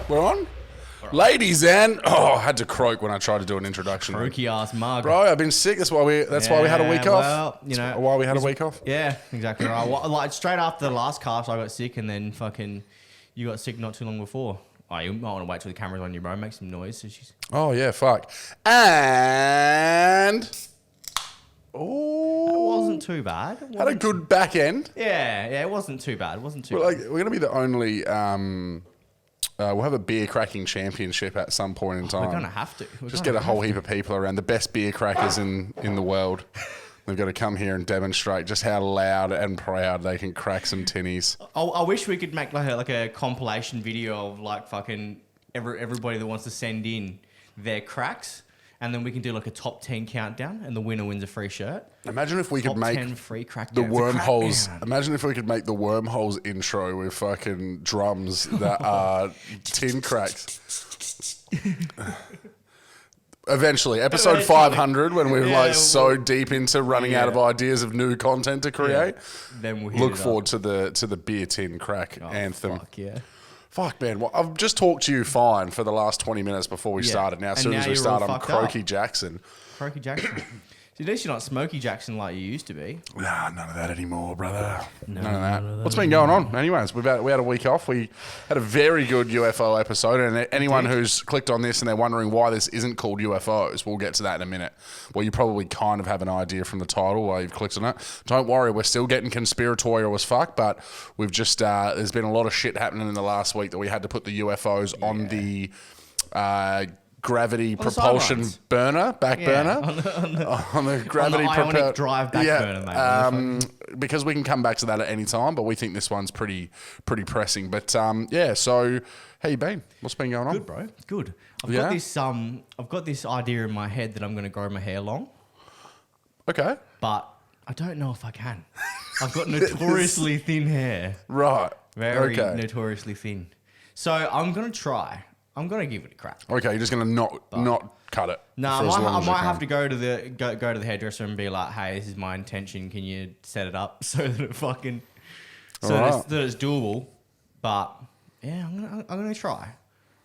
We're on? Right. Ladies and... Oh, I had to croak when I tried to do an introduction. Croaky ass mug. Bro, I've been sick. That's why we had a week off. Well, you know. Why we had a week off? Yeah, exactly right. Well, like, straight after the last cast, I got sick, and then fucking... You got sick not too long before. Oh, you might want to wait till the camera's on you, bro. Make some noise. So she's... Oh, yeah, fuck. And... Oh, it wasn't too bad. Had a good back end. Yeah, it wasn't too bad. It wasn't too We're bad. going to be the only... we'll have a beer cracking championship at some point in time. We're going to have to. Just get a whole heap of people around. The best beer crackers in the world. They've got to come here and demonstrate just how loud and proud they can crack some tinnies. I wish we could make like a compilation video of like fucking everybody that wants to send in their cracks, and then we can do like a top 10 countdown, and the winner wins a free shirt. Imagine if we could make 10 free crack the Wormholes. Imagine if we could make the Wormholes intro with fucking drums that are tin cracks. Eventually, episode 500, when we're so deep into running out of ideas of new content to create, then we'll look forward to the beer tin crack anthem. Fuck yeah. Fuck, man. Well, I've just talked to you fine for the last 20 minutes before we started. Now, as soon as we start, I'm Croaky Jackson. Croaky Jackson. At least you're not Smokey Jackson like you used to be. Nah, none of that anymore, brother. None of that. What's been going on? Anyways, we had a week off. We had a very good UFO episode, and anyone who's clicked on this and they're wondering why this isn't called UFOs, we'll get to that in a minute. Well, you probably kind of have an idea from the title while you've clicked on it. Don't worry, we're still getting conspiratorial as fuck, but we've just, there's been a lot of shit happening in the last week that we had to put the UFOs on the... gravity propulsion burner, back burner, on the gravity ionic drive back burner, mate. Because we can come back to that at any time, but we think this one's pretty pressing. But so how you been? What's been going on? Good, bro. Good. I've got this idea in my head that I'm going to grow my hair long. Okay. But I don't know if I can. I've got notoriously thin hair. Right. Very notoriously thin. So I'm going to try. I'm gonna give it a crack. Okay, you're just gonna not cut it. No, I might have to go to the hairdresser and be like, "Hey, this is my intention. Can you set it up so that that it's doable?" But yeah, I'm gonna try,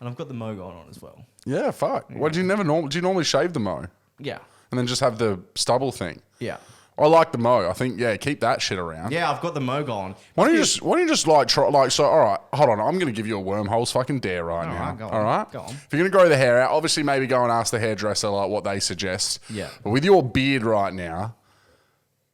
and I've got the mow going on as well. Yeah, fuck. Yeah. What do you normally shave the mow? Yeah, and then just have the stubble thing. Yeah. I like the mow. I think keep that shit around. Yeah, I've got the mow going. Why don't you just like try like so? All right, hold on. I'm gonna give you a Wormholes fucking dare now. All right, go on. If you're gonna grow the hair out, obviously maybe go and ask the hairdresser like what they suggest. Yeah. But with your beard right now,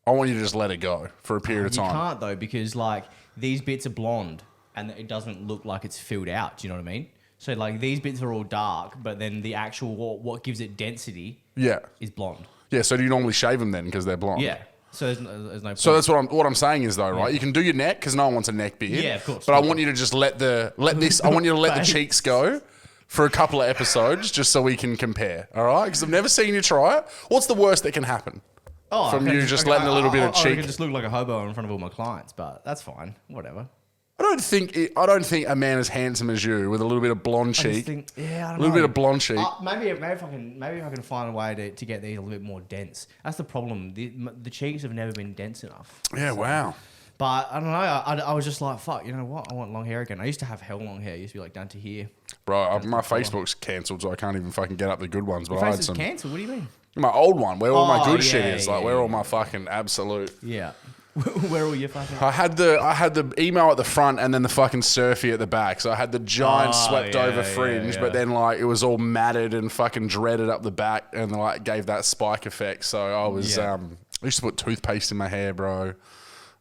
I want you to just let it go for a period of time. You can't though, because like these bits are blonde and it doesn't look like it's filled out. Do you know what I mean? So like these bits are all dark, but then the actual what gives it density is blonde. Yeah. So do you normally shave them then because they're blonde? Yeah. So there's no point. So that's what I'm saying is though, right? You can do your neck because no one wants a neck beard. Yeah, of course. But I want you to just let the cheeks go for a couple of episodes just so we can compare. All right? Because I've never seen you try it. What's the worst that can happen? From you just letting a little bit of cheek. I can just look like a hobo in front of all my clients, but that's fine. Whatever. I don't think a man as handsome as you with a little bit of blonde cheek. A little bit of blonde cheek. Maybe if I can find a way to get these a little bit more dense. That's the problem. The cheeks have never been dense enough. Yeah, wow. But I don't know. I was just like, fuck. You know what? I want long hair again. I used to have hell long hair. It used to be like down to here. Bro, my Facebook's cancelled, so I can't even fucking get up the good ones. But Your Facebook's cancelled. What do you mean? My old one, where all my good shit is, where all my fucking absolute. Yeah. Where are you fucking? I had the email at the front and then the fucking surfy at the back. So I had the giant swept over fringe, but then like it was all matted and fucking dreaded up the back and like gave that spike effect. So I was I used to put toothpaste in my hair, bro.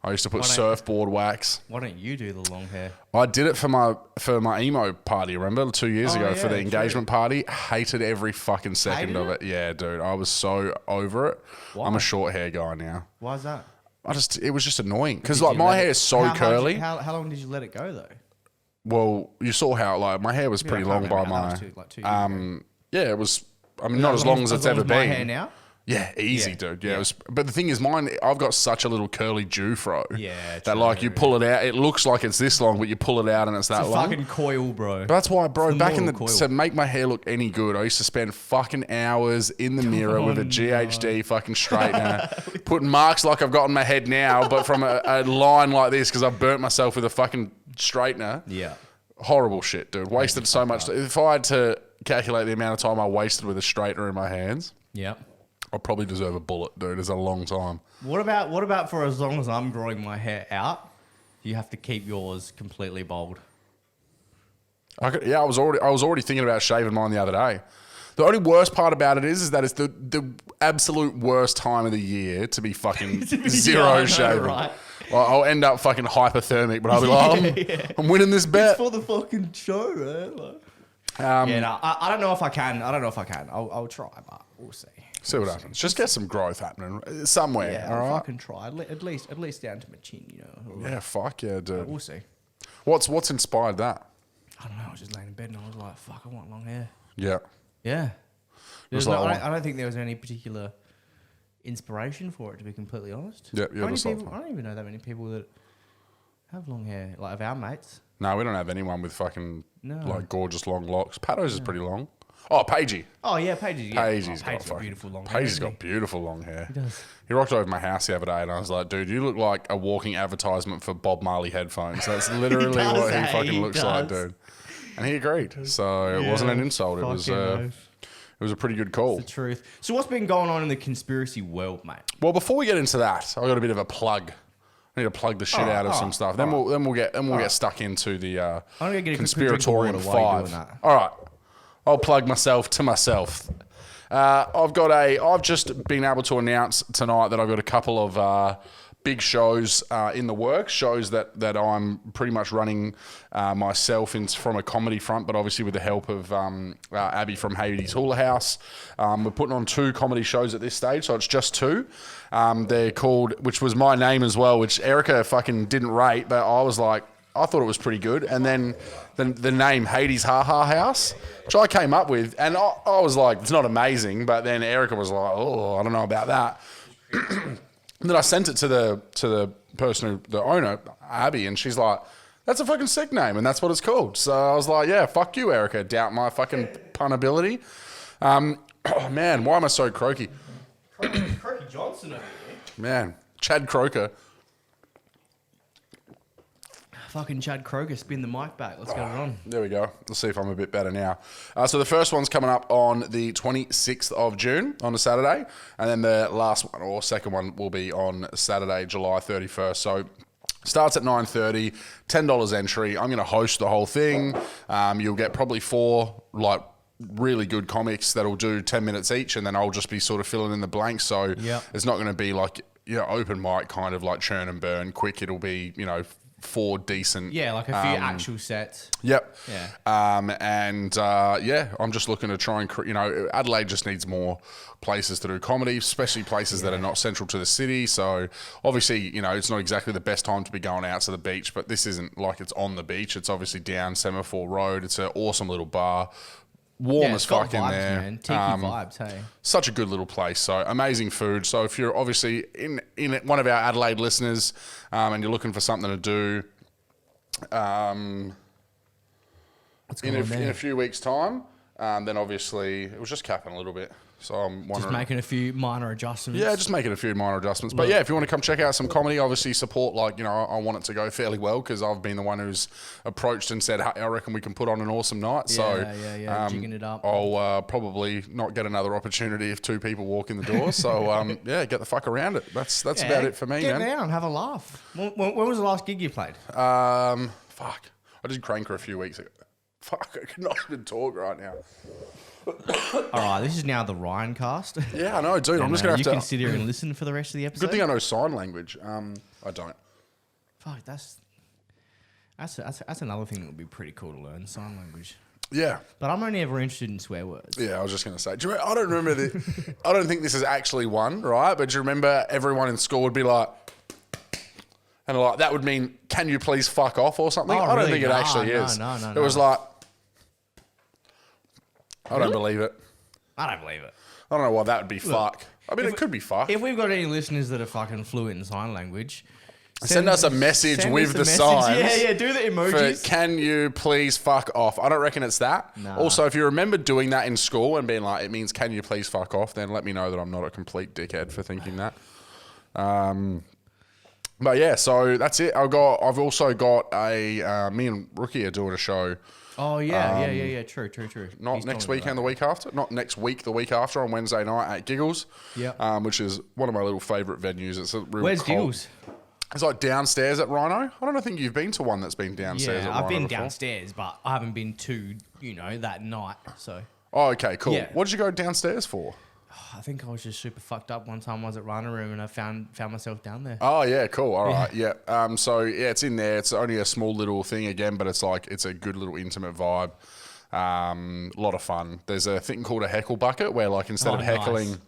I used to put surfboard wax. Why don't you do the long hair? I did it for my emo party, remember? 2 years ago for the engagement party. Hated every fucking second of it. Yeah, dude. I was so over it. Why? I'm a short hair guy now. Why is that? It was just annoying because like my hair is so curly. How long did you let it go though? Well, you saw how like my hair was pretty long by my. 2 years ago. Yeah, it was. I mean, not as long as it's ever been. My hair now. Yeah, easy, dude. Yeah, it was. But the thing is, mine. I've got such a little curly Jew-fro. Yeah, that like you pull it out, it looks like it's this long, but you pull it out and it's that long. It's a fucking coil, bro. But that's why, bro. Back in the to make my hair look any good, I used to spend fucking hours in the mirror with a GHD fucking straightener, putting marks like I've got on my head now, but from a line like this because I burnt myself with a fucking straightener. Yeah. Horrible shit, dude. Wasted so much. If I had to calculate the amount of time I wasted with a straightener in my hands, Yep. I probably deserve a bullet, dude. It's a long time. What about for as long as I'm growing my hair out, you have to keep yours completely bald? I was already thinking about shaving mine the other day. The only worst part about it is that it's the absolute worst time of the year to be fucking zero shaving. Right? I'll end up fucking hypothermic, but I'll be like, I'm winning this bet. It's for the fucking show, man. Like, I don't know if I can. I'll try, but we'll see. See what happens. Just get some growth happening somewhere. Yeah, all I'll right? fucking try. At least down to my chin, you know. Yeah, fuck yeah, dude. We'll see. What's inspired that? I don't know. I was just laying in bed and I was like, fuck, I want long hair. Yeah. Yeah. Like, I don't think there was any particular inspiration for it, to be completely honest. Yeah, I don't even know that many people that have long hair, like of our mates. No, we don't have anyone with fucking like gorgeous long locks. Pato's is pretty long. Oh, Pagey. Oh yeah, Pagey. Yeah. Pagey's got beautiful long hair. Pagey's got beautiful long hair. He does. He rocked over my house the other day, and I was like, "Dude, you look like a walking advertisement for Bob Marley headphones." That's literally what he fucking looks like, dude. And he agreed, so it wasn't an insult. It was a pretty good call. It's the truth. So what's been going on in the conspiracy world, mate? Well, before we get into that, I've got a bit of a plug. I need to plug the shit out of some stuff. Then we'll get stuck into the I'm gonna get a Conspiratorium 5. That. All right, I'll plug myself to myself. I've just been able to announce tonight that I've got a couple of big shows in the works, shows that I'm pretty much running myself from a comedy front, but obviously with the help of Abby from Hades Hula House. We're putting on 2 comedy shows at this stage, so it's just 2. They're called, which was my name as well, which Erica fucking didn't rate, but I was like, I thought it was pretty good. And then the name Hades Ha Ha House, which I came up with, and I was like, it's not amazing, but then Erica was like, oh, I don't know about that. And then I sent it to the person the owner, Abby, and she's like, that's a fucking sick name, and that's what it's called. So I was like, yeah, fuck you, Erica. Doubt my fucking pun ability. Oh, man, why am I so croaky? Croaky Johnson over here. Man, Chad Croker. Fucking Chad Kroger, spin the mic back. Let's get it on. There we go. Let's see if I'm a bit better now. So the first one's coming up on the 26th of June on a Saturday. And then the last one or second one will be on Saturday, July 31st. So starts at 9:30, $10 entry. I'm going to host the whole thing. You'll get probably 4 really good comics that'll do 10 minutes each. And then I'll just be sort of filling in the blanks. So it's not going to be like, open mic kind of like churn and burn quick. It'll be, 4 decent... Yeah, like a few actual sets. Yep. Yeah. I'm just looking to try and... Adelaide just needs more places to do comedy, especially places that are not central to the city. So, obviously, it's not exactly the best time to be going out to the beach, but this isn't like it's on the beach. It's obviously down Semaphore Road. It's an awesome little bar. Warm as fuck in there. Man. Tiki vibes, hey. Such a good little place. So amazing food. So if you're obviously in one of our Adelaide listeners and you're looking for something to do in a few weeks' time, then obviously it was just capping a little bit. So I'm wondering. Just making a few minor adjustments. Yeah, just making a few minor adjustments. But yeah, if you want to come check out some comedy, obviously support, I want it to go fairly well because I've been the one who's approached and said, hey, I reckon we can put on an awesome night. Jigging it up. I'll probably not get another opportunity if 2 people walk in the door. So get the fuck around it. That's about it for me, Get man. down, have a laugh. When was the last gig you played? Fuck. I did Cranker a few weeks ago. Fuck, I cannot even talk right now. All right, this is now the Ryan cast. Yeah, I know, dude. I'm just going to have to... You can sit here and listen for the rest of the episode. Good thing I know sign language. I don't. Fuck, that's another thing that would be pretty cool to learn, sign language. Yeah. But I'm only ever interested in swear words. Yeah, I was just going to say. I don't remember I don't think this is actually one, right? But do you remember everyone in school would be like... And like that would mean, can you please fuck off or something? Oh, I don't really? think it actually is. No. It was like... I don't believe it. I don't believe it. I don't know why that would be fuck. I mean, it could be fuck. If we've got any listeners that are fucking fluent in sign language, send us a message with the signs. Yeah, do the emojis. Can you please fuck off? I don't reckon it's that. Nah. Also, if you remember doing that in school and being like, it means can you please fuck off, then let me know that I'm not a complete dickhead for thinking that. But yeah, so that's it. I've also got me and Rookie are doing a show. Oh yeah. True. Not next weekend, the week after. Not next week, the week after on Wednesday night at Giggles. Yeah. Which is one of my little favourite venues. It's a real Where's Giggles? It's like downstairs at Rhino. I don't think you've been to one that's been downstairs at Rhino. I've been before. downstairs, but I haven't been to, that night. So Oh, okay, cool. Yeah. What did you go downstairs for? I think I was just super fucked up one time. I was at Rhino Room and I found myself down there. Oh, yeah, cool. All right, yeah. So, yeah, it's in there. It's only a small little thing again, but it's a good little intimate vibe. A lot of fun. There's a thing called a heckle bucket where, like, instead of heckling... Nice.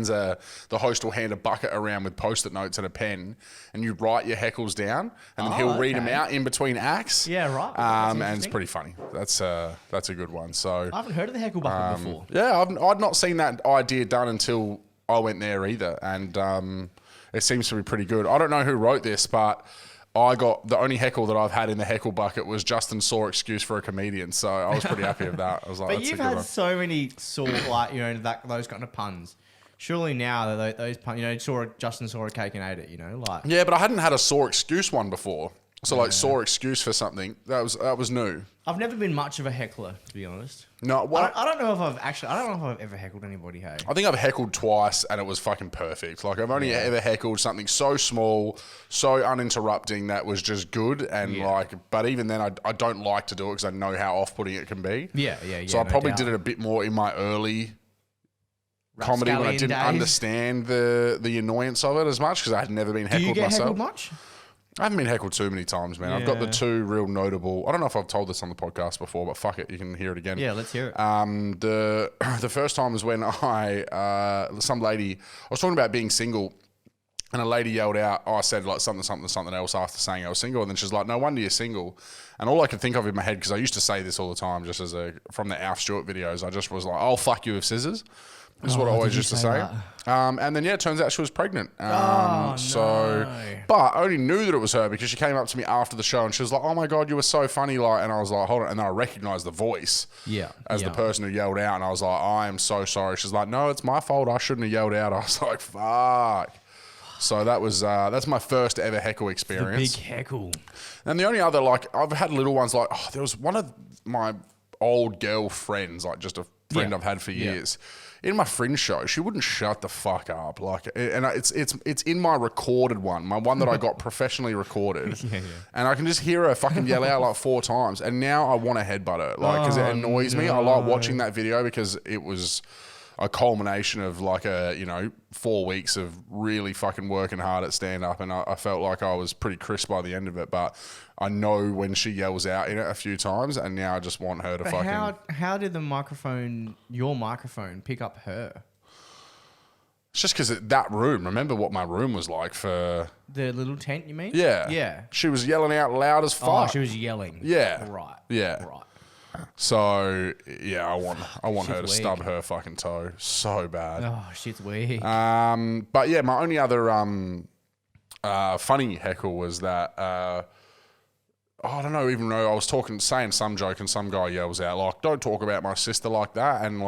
The host will hand a bucket around with post-it notes and a pen, and you write your heckles down, and then he'll read them out in between acts. Yeah, right. And it's pretty funny. That's a good one. So I haven't heard of the heckle bucket before. yeah, I'd not seen that idea done until I went there either, and it seems to be pretty good. I don't know who wrote this, but I got the only heckle that I've had in the heckle bucket was Justin Saw excuse for a comedian, so I was pretty happy with that. I was like, But that's you've a good had one. so many those kind of puns. Surely now that those puns, Justin saw a cake and ate it, like. Yeah, but I hadn't had a Saw excuse one before. So like Saw excuse for something that was new. I've never been much of a heckler, to be honest. No, what? I don't know if I've ever heckled anybody. Hey, I think I've heckled twice and it was fucking perfect. Like I've only ever heckled something so small, so uninterrupting that was just good. And but even then I don't like to do it because I know how off-putting it can be. Yeah. So I probably did it a bit more in my early comedy when I didn't understand the annoyance of it as much because I had never been heckled myself. Do you get myself. heckled much? I haven't been heckled too many times, man. I've got the two real notable... I don't know if I've told this on the podcast before, but fuck it, you can hear it again. Yeah, let's hear it. The first time was when some lady... I was talking about being single, and a lady yelled out, I said like something else after saying I was single, and then she's like, no wonder you're single. And all I could think of in my head, because I used to say this all the time, just from the Alf Stewart videos, I just was like, I'll fuck you with scissors. This is what I always used to say. And then, it turns out she was pregnant. No. But I only knew that it was her because she came up to me after the show and she was like, oh my God, you were so funny. And I was like, hold on. And then I recognized the voice as the person who yelled out. And I was like, I am so sorry. She's like, no, it's my fault. I shouldn't have yelled out. I was like, fuck. So that's my first ever heckle experience. The big heckle. And the only other, I've had little ones there was one of my old girl friends, just a friend I've had for years. In my Fringe show, she wouldn't shut the fuck up. And it's in my recorded one, my one that I got professionally recorded. And I can just hear her fucking yell out 4 times. And now I want to headbutt her, because it annoys me. I like watching that video because it was a culmination of 4 weeks of really fucking working hard at stand up, and I felt like I was pretty crisp by the end of it. But I know when she yells out in it a few times, and now I just want her to How did your microphone, pick up her? It's just because that room. Remember what my room was like for the little tent. You mean? Yeah. She was yelling out loud as fuck. Oh, she was yelling. Yeah. Right. Yeah. Right. So yeah, I want her to stub her fucking toe so bad. Oh, shit's weak. But yeah, my only other funny heckle was that I don't know, even though I was saying some joke and some guy yells out don't talk about my sister like that, and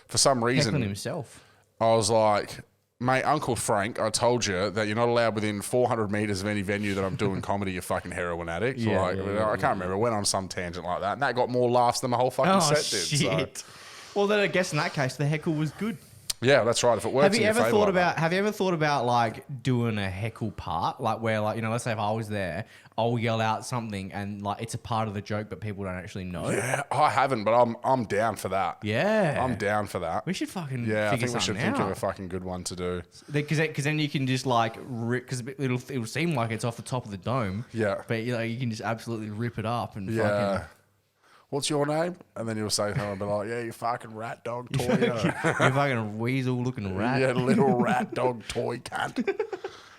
for some reason heckling himself. I was like, mate, Uncle Frank, I told you that you're not allowed within 400 metres of any venue that I'm doing comedy, you fucking heroin addict. I can't remember. It went on some tangent like that. And that got more laughs than the whole fucking set did. Shit. So. Well, then I guess in that case, the heckle was good. Yeah, that's right. If it works, have you ever thought about doing a heckle part, where let's say if I was there, I'll yell out something and it's a part of the joke, but people don't actually know. Yeah, I haven't, but I'm down for that. Yeah, I'm down for that. We should fucking I think we should think of a fucking good one to do. Because then you can just because it'll seem like it's off the top of the dome. Yeah, but you can just absolutely rip it up and fucking. What's your name? And then you'll say something and be like, yeah, you fucking rat dog toy. You fucking weasel looking rat. Yeah, little rat dog toy cunt.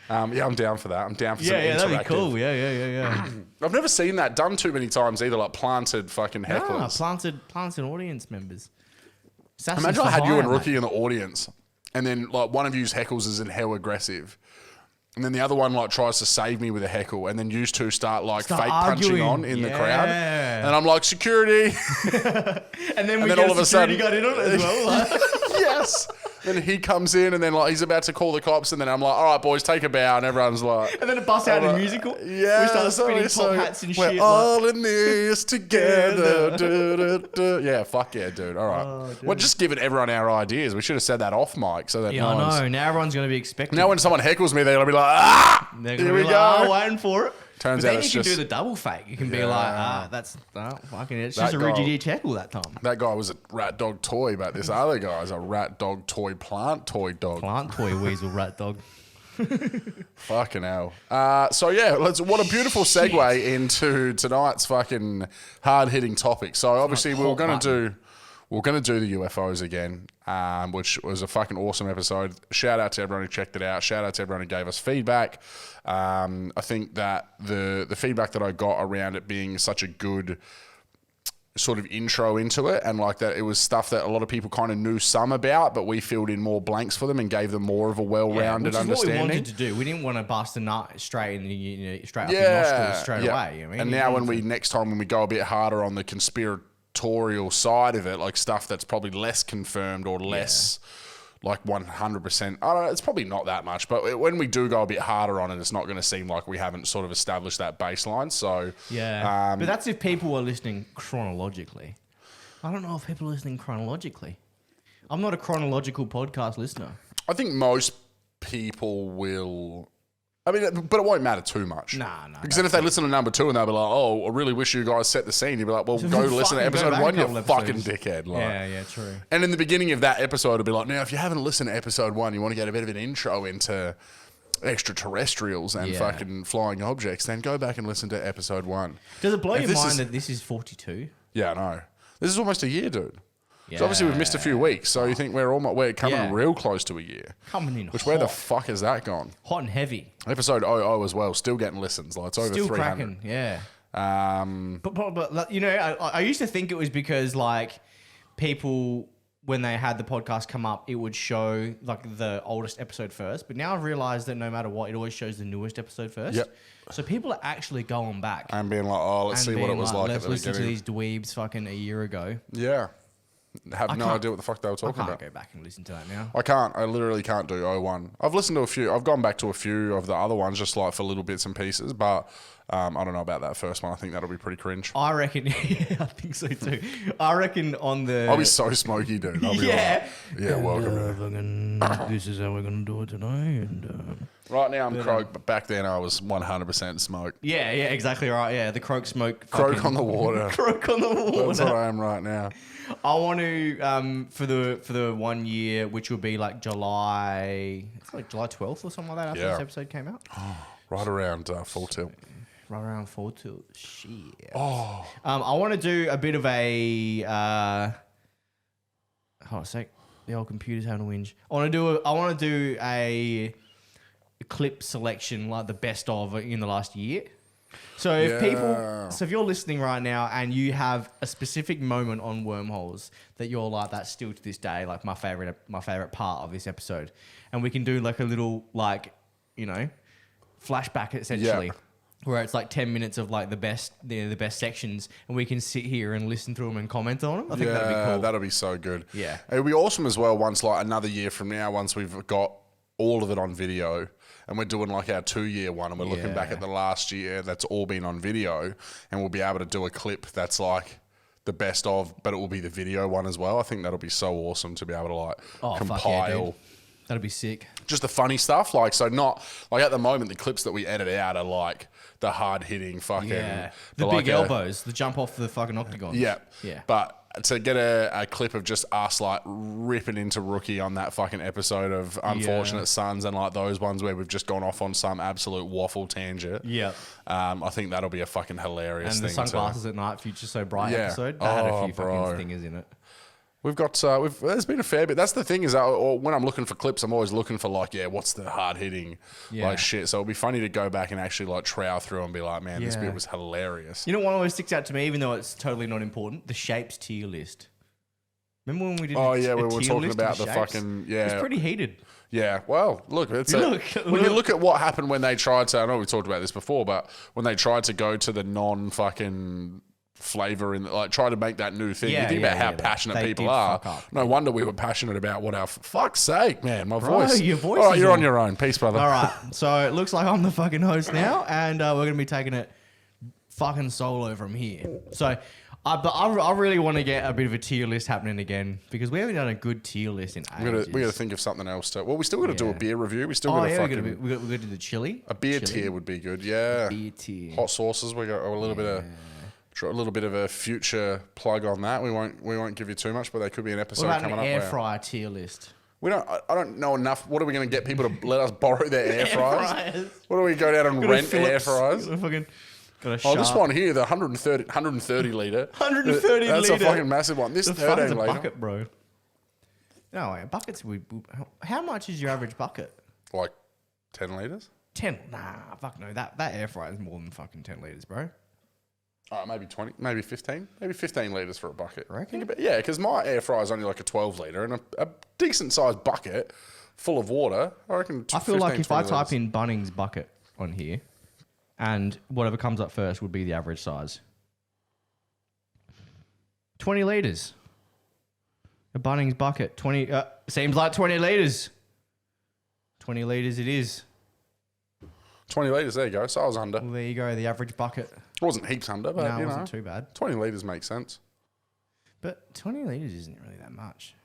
Yeah, I'm down for that. I'm down for some interactive. That'd be cool. Yeah. I've never seen that done too many times either, planted fucking hecklers. Planted audience members. Imagine I had you and Rookie in the audience, and then one of you's heckles is in hell aggressive. And then the other one tries to save me with a heckle, and then you two start fake punching on in the crowd, and I'm like, security, and then all of a sudden got in on it as well. Yes, Then he comes in and then like he's about to call the cops and then I'm like, all right, boys, take a bow. And everyone's like... And then it busts out in a musical. Yeah. We start spinning top hats and we're shit. all in this together. Yeah, fuck yeah, dude. All right. Oh, dude. We're just giving everyone our ideas. We should have said that off mic so that Yeah, I know. Now everyone's going to be expecting. Now when someone heckles me, they're going to be like, ah! They're Here gonna we be go. like, oh, waiting for it. Turns but out then it's you can just... do the double fake. You can be like, that's fucking. It's That just a guy- rigid heckle that time. That guy was a rat dog toy, but this other guy is a rat dog toy plant toy dog. Plant toy weasel rat dog. Fucking hell. So yeah, what a beautiful segue into tonight's fucking hard hitting topic. So obviously we're gonna do the UFOs again, which was a fucking awesome episode. Shout out to everyone who checked it out. Shout out to everyone who gave us feedback. I think that the feedback that I got around it being such a good sort of intro into it, and like that it was stuff that a lot of people kind of knew some about, but we filled in more blanks for them and gave them more of a well-rounded understanding. What we wanted to do. We didn't want to bust a nut straight straight up your nostrils straight away. You know? And now next time when we go a bit harder on the conspiratorial side of it, like stuff that's probably less confirmed or less like 100%. I don't know, it's probably not that much, but when we do go a bit harder on it, it's not going to seem like we haven't sort of established that baseline. So but that's if people are listening chronologically. I don't know if people are listening chronologically. I'm not a chronological podcast listener. I think most people will. I mean, but it won't matter too much. Nah. Because then if they listen to number 2 and they'll be like, oh, I really wish you guys set the scene. You'll be like, well, So go fucking listen to go episode back 1, a you couple fucking episodes. dickhead. Like. Yeah, true. And in the beginning of that episode, it'll be like, now, if you haven't listened to episode 1, you want to get a bit of an intro into extraterrestrials and fucking flying objects, then go back and listen to episode 1. Does it blow your mind that this is 42? Yeah, I know. This is almost a year, dude. So obviously we've missed a few weeks, so you think we're coming real close to a year. Coming in Where the fuck has that gone? hot and heavy. Episode 00 as well, still getting listens. Like it's over Still 300. cracking, yeah. But you know, I used to think it was because like people when they had the podcast come up, it would show like the oldest episode first. But now I've realized that no matter what, it always shows the newest episode first. Yep. So people are actually going back and being like, oh, let's see what it was like at let's the listen to beginning. these dweebs fucking a year ago. Yeah. Have no idea what the fuck they were I talking can't about. go back and listen to that now. I can't. I literally can't do 01. I've listened to a few. I've gone back to a few of the other ones just like for little bits and pieces, but I don't know about that first one. I think that'll be pretty cringe. I reckon, yeah, I think so too. I reckon on the... I'll be so smoky, dude. I'll be Yeah. like, yeah, welcome. This is how we're going to do it today. And, Right now I'm croak, but back then I was 100% smoke. yeah, exactly right. Yeah, the croak smoke. Croak fucking- on the water. Croak on the water. That's what I am right now. I want to for the 1 year, which will be like July. It's like July 12th or something like that after Yeah. this episode came out. Right around full tilt. Right around 4 to shit. Oh. I want to do a bit of a. Hold on a sec. The old computer's having a whinge. I want to do a clip selection, like the best of in the last year. So if you're listening right now and you have a specific moment on Wormholes that you're like, that's still to this day like my favorite part of this episode, and we can do like a little like, you know, flashback essentially. Yeah. Where it's like 10 minutes of like the best sections, and we can sit here and listen through them and comment on them. I think that'd be cool. That'll be so good. Yeah. It'll be awesome as well once like another year from now, once we've got all of it on video and we're doing like our 2-year one and we're looking back at the last year that's all been on video, and we'll be able to do a clip that's like the best of, but it will be the video one as well. I think that'll be so awesome to be able to like compile. Fuck yeah, dude. That'd be sick. Just the funny stuff, like so. Not like at the moment, the clips that we edit out are like the hard hitting fucking, Yeah. The like big elbows, the jump off the fucking octagon. Yeah, Yeah. But to get a clip of just us like ripping into Rookie on that fucking episode of Unfortunate Sons and like those ones where we've just gone off on some absolute waffle tangent. Yeah. I think that'll be a fucking hilarious And thing. the Sunglasses at Night, Future So Bright Yeah. episode. That had a few bro. fucking stingers in it. We've got, there's been a fair bit. That's the thing is that when I'm looking for clips, I'm always looking for like, what's the hard hitting like shit. So it'll be funny to go back and actually like trowel through and be like, man, this bit was hilarious. You know, one always sticks out to me, even though it's totally not important. The shapes tier list. Remember when we did? Oh yeah, we we were tier talking list about of the shapes? fucking It's pretty heated. Yeah, well, look, when you look at what happened when they tried to, I know we talked about this before, but when they tried to go to the non-fucking flavor in, like try to make that new thing. You think about how passionate people did are. fuck up. No wonder we were passionate about what our fuck's sake, man. My Bro, voice. your voice All right, is you're all- on your own. Peace, brother. All right, so it looks like I'm the fucking host now, and we're gonna be taking it fucking solo from here. So, but I really want to get a bit of a tier list happening again because we haven't done a good tier list in ages. We got to think of something else to. Well, we still got to do a beer review. We still got to we fucking. got to do the chili. A beer Chili. tier would be good. Yeah. Beer tier. Hot sauces. We got a little bit of. A little bit of a future plug on that. We won't give you too much, but there could be an episode What about coming an up. air where- fryer tier list? I don't know enough. What are we going to get people to let us borrow their air fryers? fryers. What do we go down and Got a rent air Philips, fryers? got a fucking got a Oh, this Sharp. one here, the 130 litre. 130 That's litre. a fucking massive one. This The fuck is 13 a litre. bucket, bro? No, buckets. How much is your average bucket? Like 10 litres? 10. Nah, fuck no. That air fryer is more than fucking 10 liters, bro. Oh, maybe 20, maybe 15. Maybe 15 litres for a bucket. Reckon? Yeah, because my air fryer is only like a 12 litre and a decent sized bucket full of water. I reckon I feel like if I 20 type litres. in Bunnings bucket on here, and whatever comes up first would be the average size. 20 liters. A Bunnings bucket. 20. Seems like 20 liters. 20 liters it is. 20 litres, there you go. So I was under. Well, there you go. The average bucket. It wasn't heaps under, but No, it you know, wasn't too bad. 20 litres makes sense. But 20 liters isn't really that much,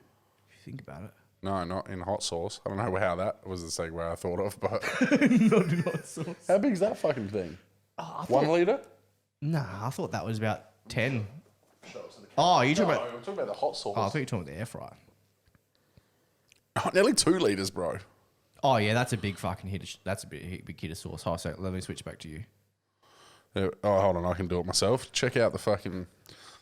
if you think about it. No, not in hot sauce. I don't know how that was the segue I thought of, but Not in hot sauce. how big's that fucking thing? Oh, I 1 thought, litre? nah, I thought that was about 10. Oh, you talking No, about... I'm talking about the hot sauce. Oh, I thought you were talking about the air fryer. Oh, nearly 2 litres, bro. Oh, yeah, that's a big fucking hit. That's a big hit of sauce. Oh, so let me switch back to you. Yeah, oh, hold on, I can do it myself. Check out the fucking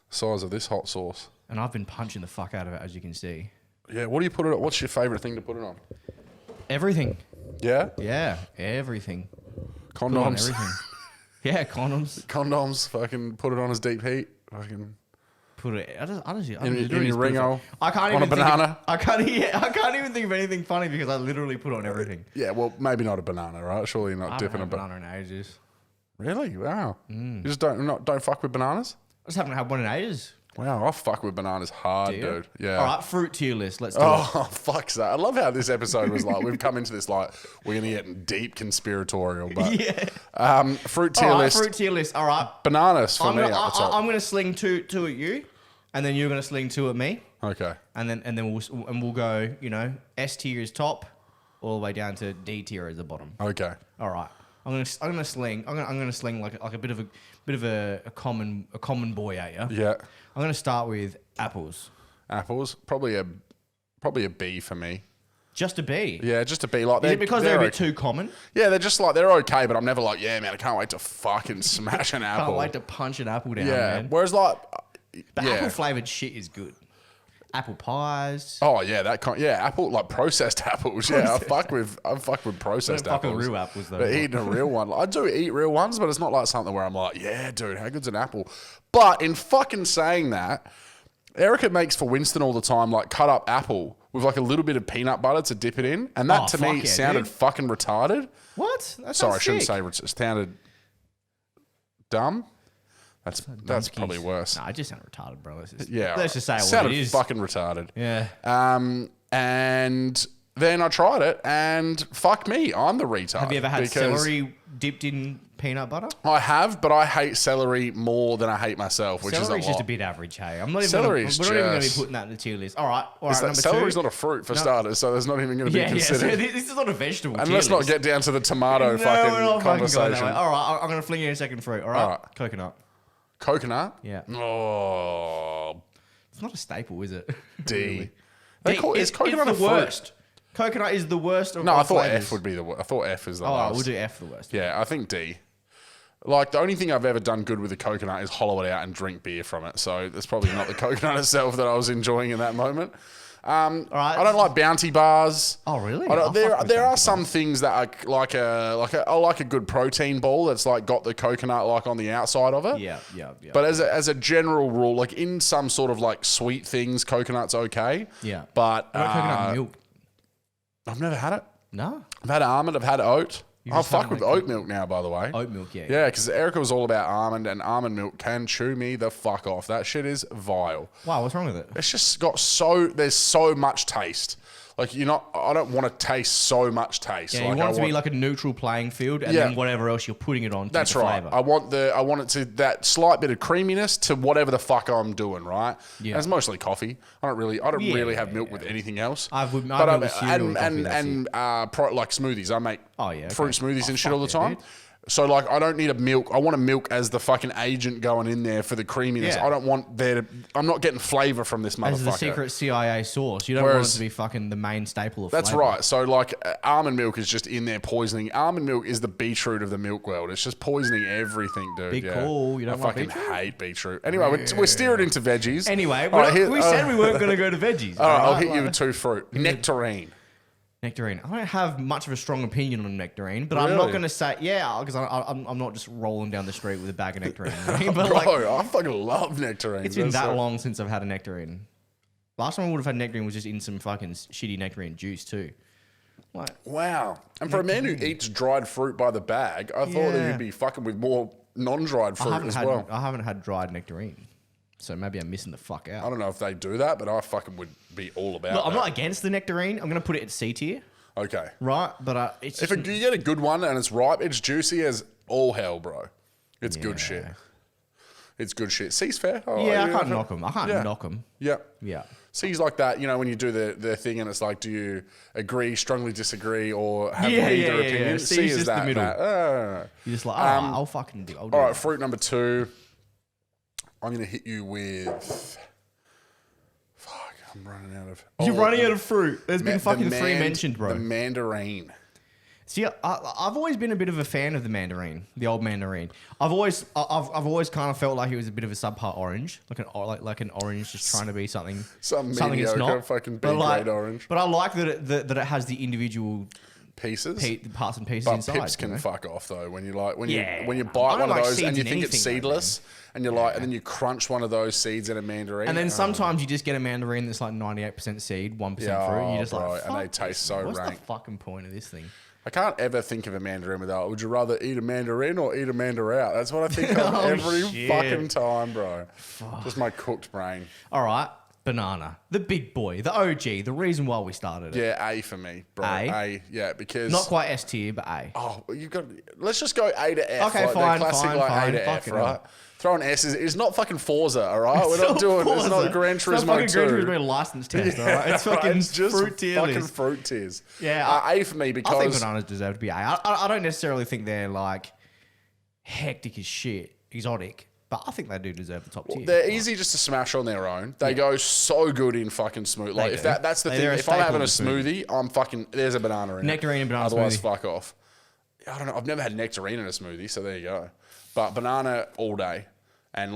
size of this hot sauce. And I've been punching the fuck out of it, as you can see. Yeah, what do you put it on? What's your favourite thing to put it on? Everything. Yeah? Yeah, everything. Put it on Condoms. everything. Yeah, condoms. Condoms, fucking put it on as deep heat. Fucking Put it. I just in your literally just put it Ringo. on. I can't on even a think of- banana. I can't even think of anything funny because I literally put on everything. Yeah, well, maybe not a banana, right? Surely you're not I haven't dipping had a a banana in ages. Really? Wow. You just don't fuck with bananas? I just haven't had one in ages. Wow, I fuck with bananas hard, Do you? dude. Yeah. All right, fruit tier list. Let's do it. Oh, fuck's that. I love how this episode was like, we've come into this like, we're going to get deep conspiratorial, but Yeah. fruit tier All right, list. fruit tier list. All right. Bananas for I'm me gonna, at the top. I'm gonna sling two at you, and then you're gonna sling two at me, Okay. and then we'll go. You know, S tier is top, all the way down to D tier is the bottom. Okay. All right. I'm gonna sling like a bit of a common boy at you. Yeah. I'm gonna start with apples. Apples, probably a B for me. Just a B. Yeah, just a B. Like, Is it because they're a bit too common? Yeah, they're just like, they're okay, but I'm never like, yeah, man, I can't wait to fucking smash an apple. Can't wait to punch an apple down, yeah. man. Whereas like, But yeah. apple flavored shit is good. Apple pies. Oh yeah, apple, like processed apples. Yeah, I fuck with processed Don't fuck with apples. real apples, though. But eating a real one, I do eat real ones, but it's not like something where I'm like, yeah, dude, how good's an apple? But in fucking saying that, Erica makes for Winston all the time, like cut up apple with like a little bit of peanut butter to dip it in, and that Oh, to fuck me yeah, sounded dude. fucking retarded. What? That Sorry, I sounds shouldn't sick. say it sounded dumb. That's probably Dumb worse. Nah, I just sound retarded, bro. Let's just say what sounded it is. fucking retarded. Yeah. And then I tried it, and fuck me, I'm the retard. Have you ever had because celery dipped in peanut butter? I have, but I hate celery more than I hate myself, which Celery's is a lot. just a bit average, hey. I'm not even. Celery We're is not even going to be just- putting that in the tier list. All right. Is that- celery's not a fruit for starters, so there's not even going to be Yeah, yeah. So considered. this is not a vegetable. And tier let's not list. get down to the tomato No, fucking we're not fucking going that conversation. way. All right, I'm going to fling you in a second fruit. All right. All right. Coconut. Coconut? Yeah. Oh, It's not a staple, is it? D. Really. They call, is coconut it's a the fruit? worst. Coconut is the worst of No, all I thought flavours. F would be the worst. I thought F is the Oh, last. we'll do F the worst. Yeah, I think D. Like, the only thing I've ever done good with a coconut is hollow it out and drink beer from it. So that's probably not the coconut itself that I was enjoying in that moment. right. I don't like Bounty bars. Oh, really? I don't, I fuck with there are Bounty some things that are I like a good protein ball that's like got the coconut like on the outside of it. Yeah. But as a general rule, like in some sort of like sweet things, coconut's okay. Yeah. But What about coconut milk? I've never had it. No. I've had almond. I've had oat. I'll fuck with oat milk now, by the way. Oat milk, yeah. Yeah, because Erica was all about almond, and almond milk can chew me the fuck off. That shit is vile. Wow, what's wrong with it? It's just got there's so much taste. Like, I don't want to taste so much taste. Yeah, you want it to be like a neutral playing field, and then whatever else you're putting it on. That's right. Flavor. I want it to that slight bit of creaminess to whatever the fuck I'm doing, right? Yeah. And it's mostly coffee. I don't really have milk with anything else. Like smoothies. I make fruit smoothies and shit all the time. Dude. So, like, I don't need a milk. I want a milk as the fucking agent going in there for the creaminess. Yeah. I don't want I'm not getting flavour from this motherfucker. As the secret CIA sauce. You don't want it to be fucking the main staple of That's flavour. right. So, like, almond milk is just in there poisoning. Almond milk is the beetroot of the milk world. It's just poisoning everything, dude. Big call. You don't I fucking hate beetroot. Anyway, we're steering into veggies. Anyway, we said we weren't going to go to veggies. All right, I'll hit you with 2 fruit. Nectarine. Nectarine. I don't have much of a strong opinion on nectarine, but I'm not going to say, because I'm not just rolling down the street with a bag of nectarine. But Bro, I fucking love nectarine. It's been that long since I've had a nectarine. Last time I would have had nectarine was just in some fucking shitty nectarine juice too. Like, wow. And for a man who eats dried fruit by the bag, I thought that you'd be fucking with more non-dried fruit as well. I haven't had dried nectarine. So maybe I'm missing the fuck out. I don't know if they do that, but I fucking would be all about Look, that. I'm not against the nectarine. I'm going to put it at C tier. Okay. Right, but it's... If you get a good one and it's ripe, it's juicy as all hell, bro. It's good shit. It's good shit. C's fair. I can't knock them. I can't knock them. Yeah. Yeah. C's like that, when you do the thing and it's like, do you agree, strongly disagree, or have neither opinion? Yeah. C is just that. the middle. You're just like, I'll fucking do it. All right, fruit number 2. I'm going to hit you with... Fuck, I'm running out of... You're running out of fruit. There's been fucking 3 mentioned, bro. The mandarine. See, I've always been a bit of a fan of the mandarine, the old mandarine. I've always kind of felt like it was a bit of a subpar orange, like an orange just trying to be something it's not. Fucking B-grade orange. But I like that it has the individual pieces, parts and pieces but inside. Pips can fuck off though when you bite one of those and you think it's seedless, and you're like, and then you crunch one of those seeds in a mandarine, and then sometimes you just get a mandarine that's like 98% seed, 1% fruit. You just like, and they taste so rank. What's the fucking point of this thing? I can't ever think of a mandarin without, would you rather eat a mandarin or eat a mandarout? That's what I think of every fucking time, bro. Just my cooked brain. All right. Banana. The big boy. The OG. The reason why we started it. Yeah, A for me, bro. A, yeah, because... Not quite S tier, but A. Oh, let's just go A to F. Okay, like fine, classic, fine. A to F, right? Throw an S. It's not fucking Forza, all right? We're not doing... It's not Gran Turismo 2. It's not fucking Gran Turismo license test, all right? It's fucking it's just fruit tier fucking list. fruit tiers. Yeah. A for me because... I think bananas deserve to be A. I don't necessarily think they're like hectic as shit, exotic. But I think they do deserve the top tier. They're easy just to smash on their own. They go so good in fucking smoothie. Like, if that's the thing. If I'm having a smoothie, I'm fucking... There's a banana in it. Nectarine and banana Otherwise, smoothie. fuck off. I don't know. I've never had nectarine in a smoothie, so there you go. But banana all day. And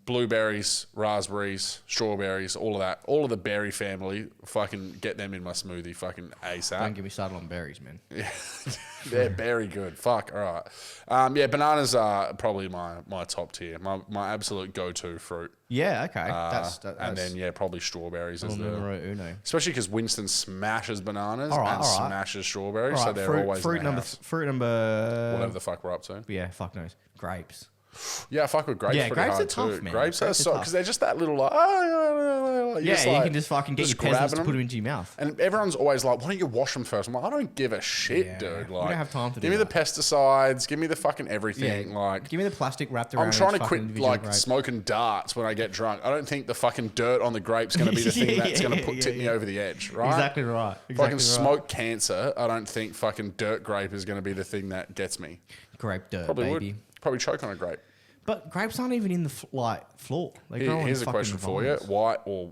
blueberries, raspberries, strawberries, all of that. All of the berry family, fucking get them in my smoothie fucking ASAP. Don't get me started on berries, man. Yeah, they're very good. Fuck, all right. Bananas are probably my top tier. My absolute go-to fruit. Yeah, okay. And then, probably strawberries as numero uno. Especially because Winston smashes bananas and smashes strawberries, right, so they're always fruit in the number house. Fruit number... Whatever the fuck we're up to. Yeah, fuck knows. Grapes. Yeah, I fuck with grapes pretty grapes hard are tough, too. man. Grapes are so... Because they're just that little like... you can just fucking get your peasants to put them into your mouth. And everyone's always like, why don't you wash them first? I'm like, I don't give a shit, dude. Like, we don't have time to do Give me the pesticides. Give me the fucking everything. Like, give me the plastic wrapped around. I'm trying to quit like smoking darts when I get drunk. I don't think the fucking dirt on the grape's going to be the thing that's going to tip me over the edge, right? Exactly right. If I can smoke cancer, I don't think fucking dirt grape is going to be the thing that gets me. Grape dirt, Probably baby. would. Probably choke on a grape. But grapes aren't even in the floor. They grow Here's in a question for you: vines.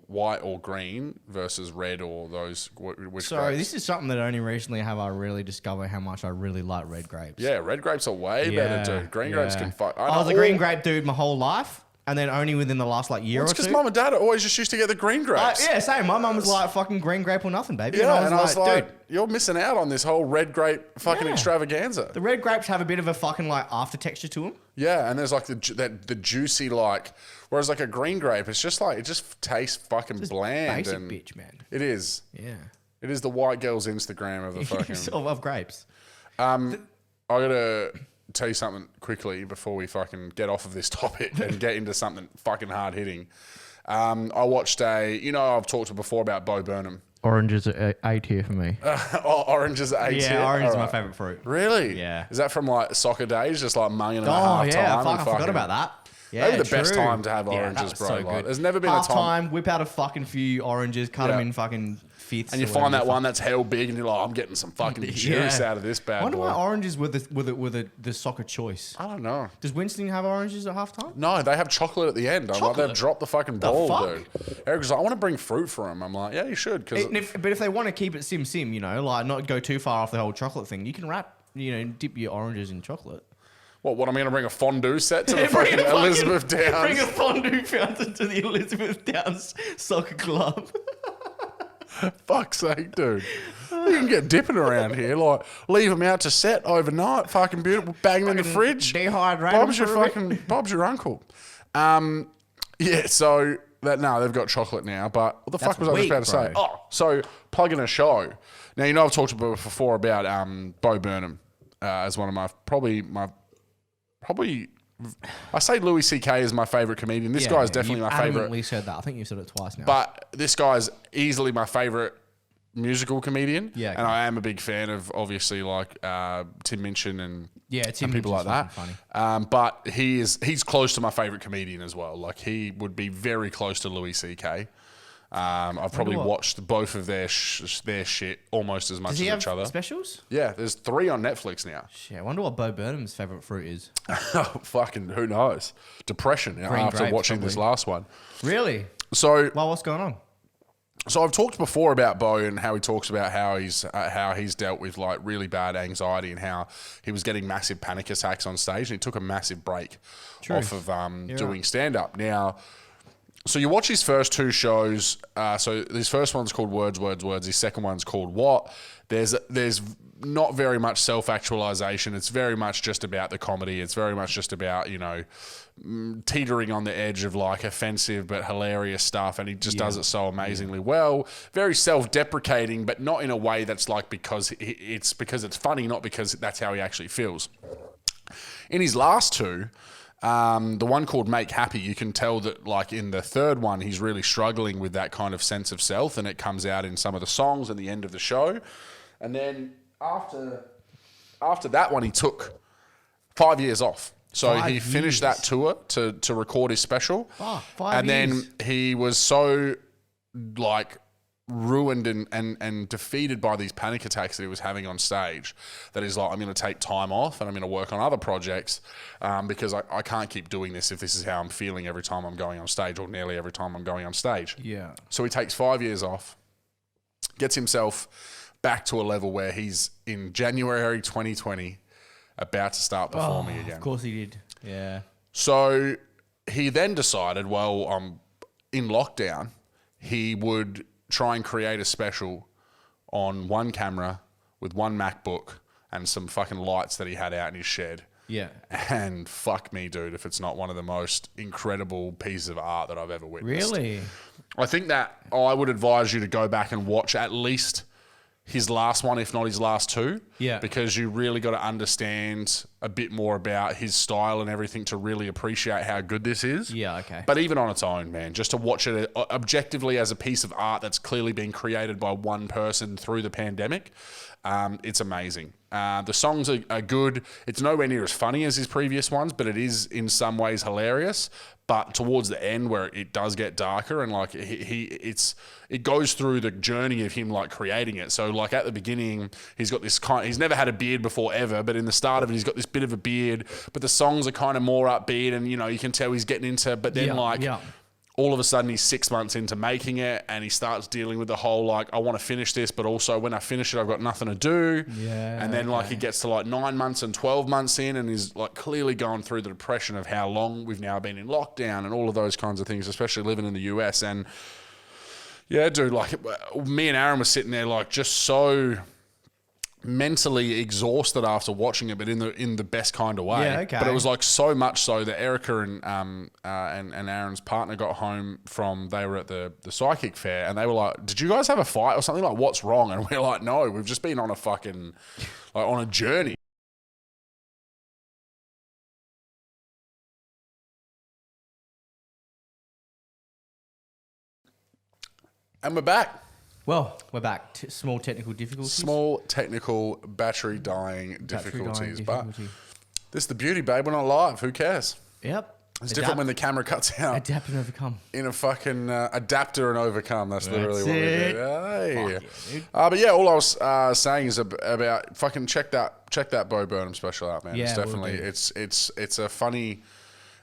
white or green versus red or those? Which so grapes? This is something that only recently have I really discovered how much I really like red grapes. Yeah, red grapes are way better, dude. Green grapes can fuck. I was a green grape dude my whole life. And then only within the last year or two. It's because mum and dad always just used to get the green grapes. Same. My mum was like, fucking green grape or nothing, baby. Yeah, and I was like, dude, you're missing out on this whole red grape fucking extravaganza. The red grapes have a bit of a fucking after texture to them. Yeah, and there's like the juicy whereas like a green grape, it's just like, it just tastes fucking bland. Basic and bitch, man. It is. Yeah. It is the white girl's Instagram of the fucking... of grapes. I gotta tell you something quickly before we fucking get off of this topic and get into something fucking hard hitting. I watched I've talked before about Bo Burnham. Orange is A tier for me. Orange is A tier? Yeah, orange is my favourite fruit. Really? Yeah. Is that from like soccer days, just like munging them at half time? I forgot about that. Yeah, maybe the best time to have oranges, bro. So like, there's never been a time. Whip out a fucking few oranges, cut them in fucking fifths. And you find that one that's hell big and you're like, I'm getting some fucking juice out of this bad boy. I wonder why oranges were the soccer choice. I don't know. Does Winston have oranges at halftime? No, they have chocolate at the end. I'm like, they've dropped the fucking ball, dude. Eric's like, I want to bring fruit for him. I'm like, yeah, you should. But if they want to keep it sim, like not go too far off the whole chocolate thing, you can dip your oranges in chocolate. What, I'm going to bring a fondue set to the fucking Elizabeth Downs? Bring a fondue fountain to the Elizabeth Downs soccer club. Fuck's sake, dude. You can get dipping around here. Like, leave them out to set overnight. Fucking beautiful. Bang them in the fridge. Dehydrate. Bob's your uncle. Yeah, so they've got chocolate now, but what the fuck was I just about to say? Oh, so plugging a show. Now, I've talked before about Bo Burnham as one of my probably I say Louis C.K. is my favourite comedian. This guy is definitely my favourite. You said that. I think you've said it twice now. But this guy's easily my favourite musical comedian. Yeah. And I am a big fan of, obviously, like Tim Minchin and people like that. Funny. But he's close to my favourite comedian as well. Like, he would be very close to Louis C.K. I've probably watched both of their shit almost as much as each other. Specials? Yeah, there's 3 on Netflix now. Shit, I wonder what Bo Burnham's favourite fruit is. Fucking who knows? Depression after watching this last one. Really? So, well, what's going on? So I've talked before about Bo and how he talks about how he's dealt with like really bad anxiety and how he was getting massive panic attacks on stage, and he took a massive break off of doing stand up. Now, so you watch his first 2 shows. So his first one's called Words, Words, Words. His second one's called What. There's not very much self-actualization. It's very much just about the comedy. It's very much just about, teetering on the edge of like offensive but hilarious stuff. And he just does it so amazingly well. Very self-deprecating, but not in a way that's like because it's funny, not because that's how he actually feels. In his last 2... the one called Make Happy, you can tell that like in the third one, he's really struggling with that kind of sense of self, and it comes out in some of the songs at the end of the show. And then after that one, he took 5 years off. So he finished that tour to record his special. Oh, 5 years. Then he was so like ruined and defeated by these panic attacks that he was having on stage that he's like, I'm going to take time off and I'm going to work on other projects because I can't keep doing this if this is how I'm feeling every time I'm going on stage, or nearly every time I'm going on stage. Yeah. So he takes 5 years off, gets himself back to a level where he's in January 2020 about to start performing again. Of course he did. Yeah. So he then decided, well, I'm in lockdown, he would try and create a special on one camera with one MacBook and some fucking lights that he had out in his shed. Yeah. And fuck me, dude, if it's not one of the most incredible pieces of art that I've ever witnessed. Really? I think that I would advise you to go back and watch at least his last one, if not his last 2. Yeah. Because you really got to understand a bit more about his style and everything to really appreciate how good this is. Yeah, okay. But even on its own, man, just to watch it objectively as a piece of art that's clearly been created by one person through the pandemic, it's amazing. The songs are good. It's nowhere near as funny as his previous ones, but it is in some ways hilarious. But towards the end, where it does get darker, and like it goes through the journey of him like creating it. So like at the beginning, he's got this he's never had a beard before ever, but in the start of it, he's got this bit of a beard. But the songs are kind of more upbeat, and you can tell he's getting into. But then all of a sudden he's 6 months into making it, and he starts dealing with the whole like, I want to finish this, but also when I finish it, I've got nothing to do. Yeah. And then like he gets to like 9 months and 12 months in, and he's like clearly going through the depression of how long we've now been in lockdown and all of those kinds of things, especially living in the US. And yeah, dude, like me and Aaron were sitting there like just so mentally exhausted after watching it, but in the best kind of way. Yeah, okay. But it was like so much so that Erica and Aaron's partner got home they were at the psychic fair, and they were like, "Did you guys have a fight or something? Like, what's wrong?" And we're like, "No, we've just been on a fucking on a journey." And we're back. Well, we're back. Small technical difficulties. Small technical battery dying difficulties. But difficulty. this is the beauty, babe. We're not live. Who cares? Yep. It's different when the camera cuts out. Adapt and overcome. In a fucking adapter and overcome. That's literally what we did. Hey. Yeah, dude. But yeah, all I was saying is about fucking check that Bo Burnham special out, man. Yeah, it's definitely it's a funny.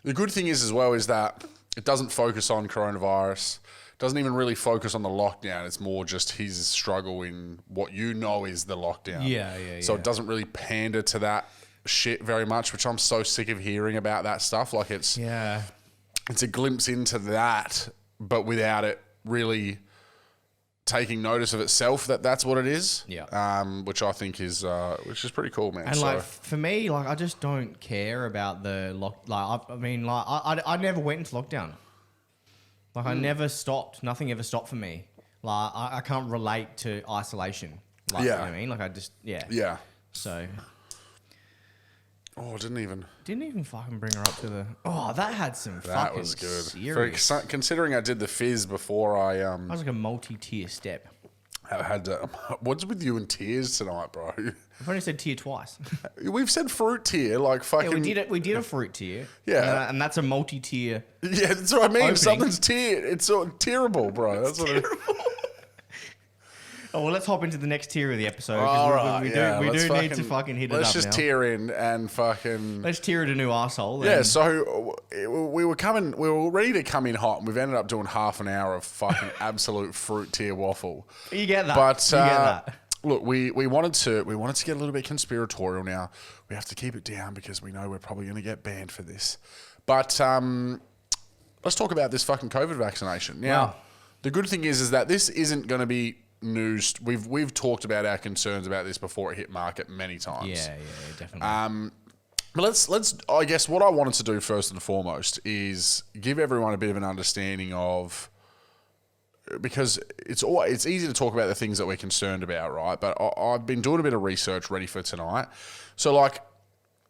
The good thing is as well is that it doesn't focus on coronavirus. Doesn't even really focus on the lockdown. It's more just his struggle in what you know is the lockdown. Yeah. So it doesn't really pander to that shit very much, which I'm so sick of hearing about that stuff. Like it's a glimpse into that, but without it really taking notice of itself that's what it is. Yeah. Which I think is pretty cool, man. And like for me, like I just don't care about the I never went into lockdown. Like I never stopped. Nothing ever stopped for me. Like I can't relate to isolation. Like, you know what I mean? Like I just Yeah. So. Oh, didn't even fucking bring her up to the. Oh, that had some that fucking was good. serious. Considering I did the fizz before I That was like a multi-tier step. had what's with you and tears tonight, bro? I've only said tier twice. We've said fruit tier, like fucking. Yeah, we did it. We did a fruit tier. Yeah, and that's a multi-tier. Yeah, that's what I mean. Opening. Something's tier. It's so terrible, bro. That's what it. Oh well, let's hop into the next tier of the episode. All right, we do need to fucking hit it up. Let's just now. tear in and fucking. Let's tear it a new arsehole. Yeah, so we were ready to come in hot, and we've ended up doing half an hour of fucking absolute fruit tier waffle. You get that. But you get that. Look, we wanted to get a little bit conspiratorial now. We have to keep it down because we know we're probably going to get banned for this. But let's talk about this fucking COVID vaccination. Now, the good thing is that this isn't going to be news. We've talked about our concerns about this before it hit market many times. Yeah, definitely. But let's. I guess what I wanted to do first and foremost is give everyone a bit of an understanding of, because it's easy to talk about the things that we're concerned about, right? But I've been doing a bit of research ready for tonight. So like,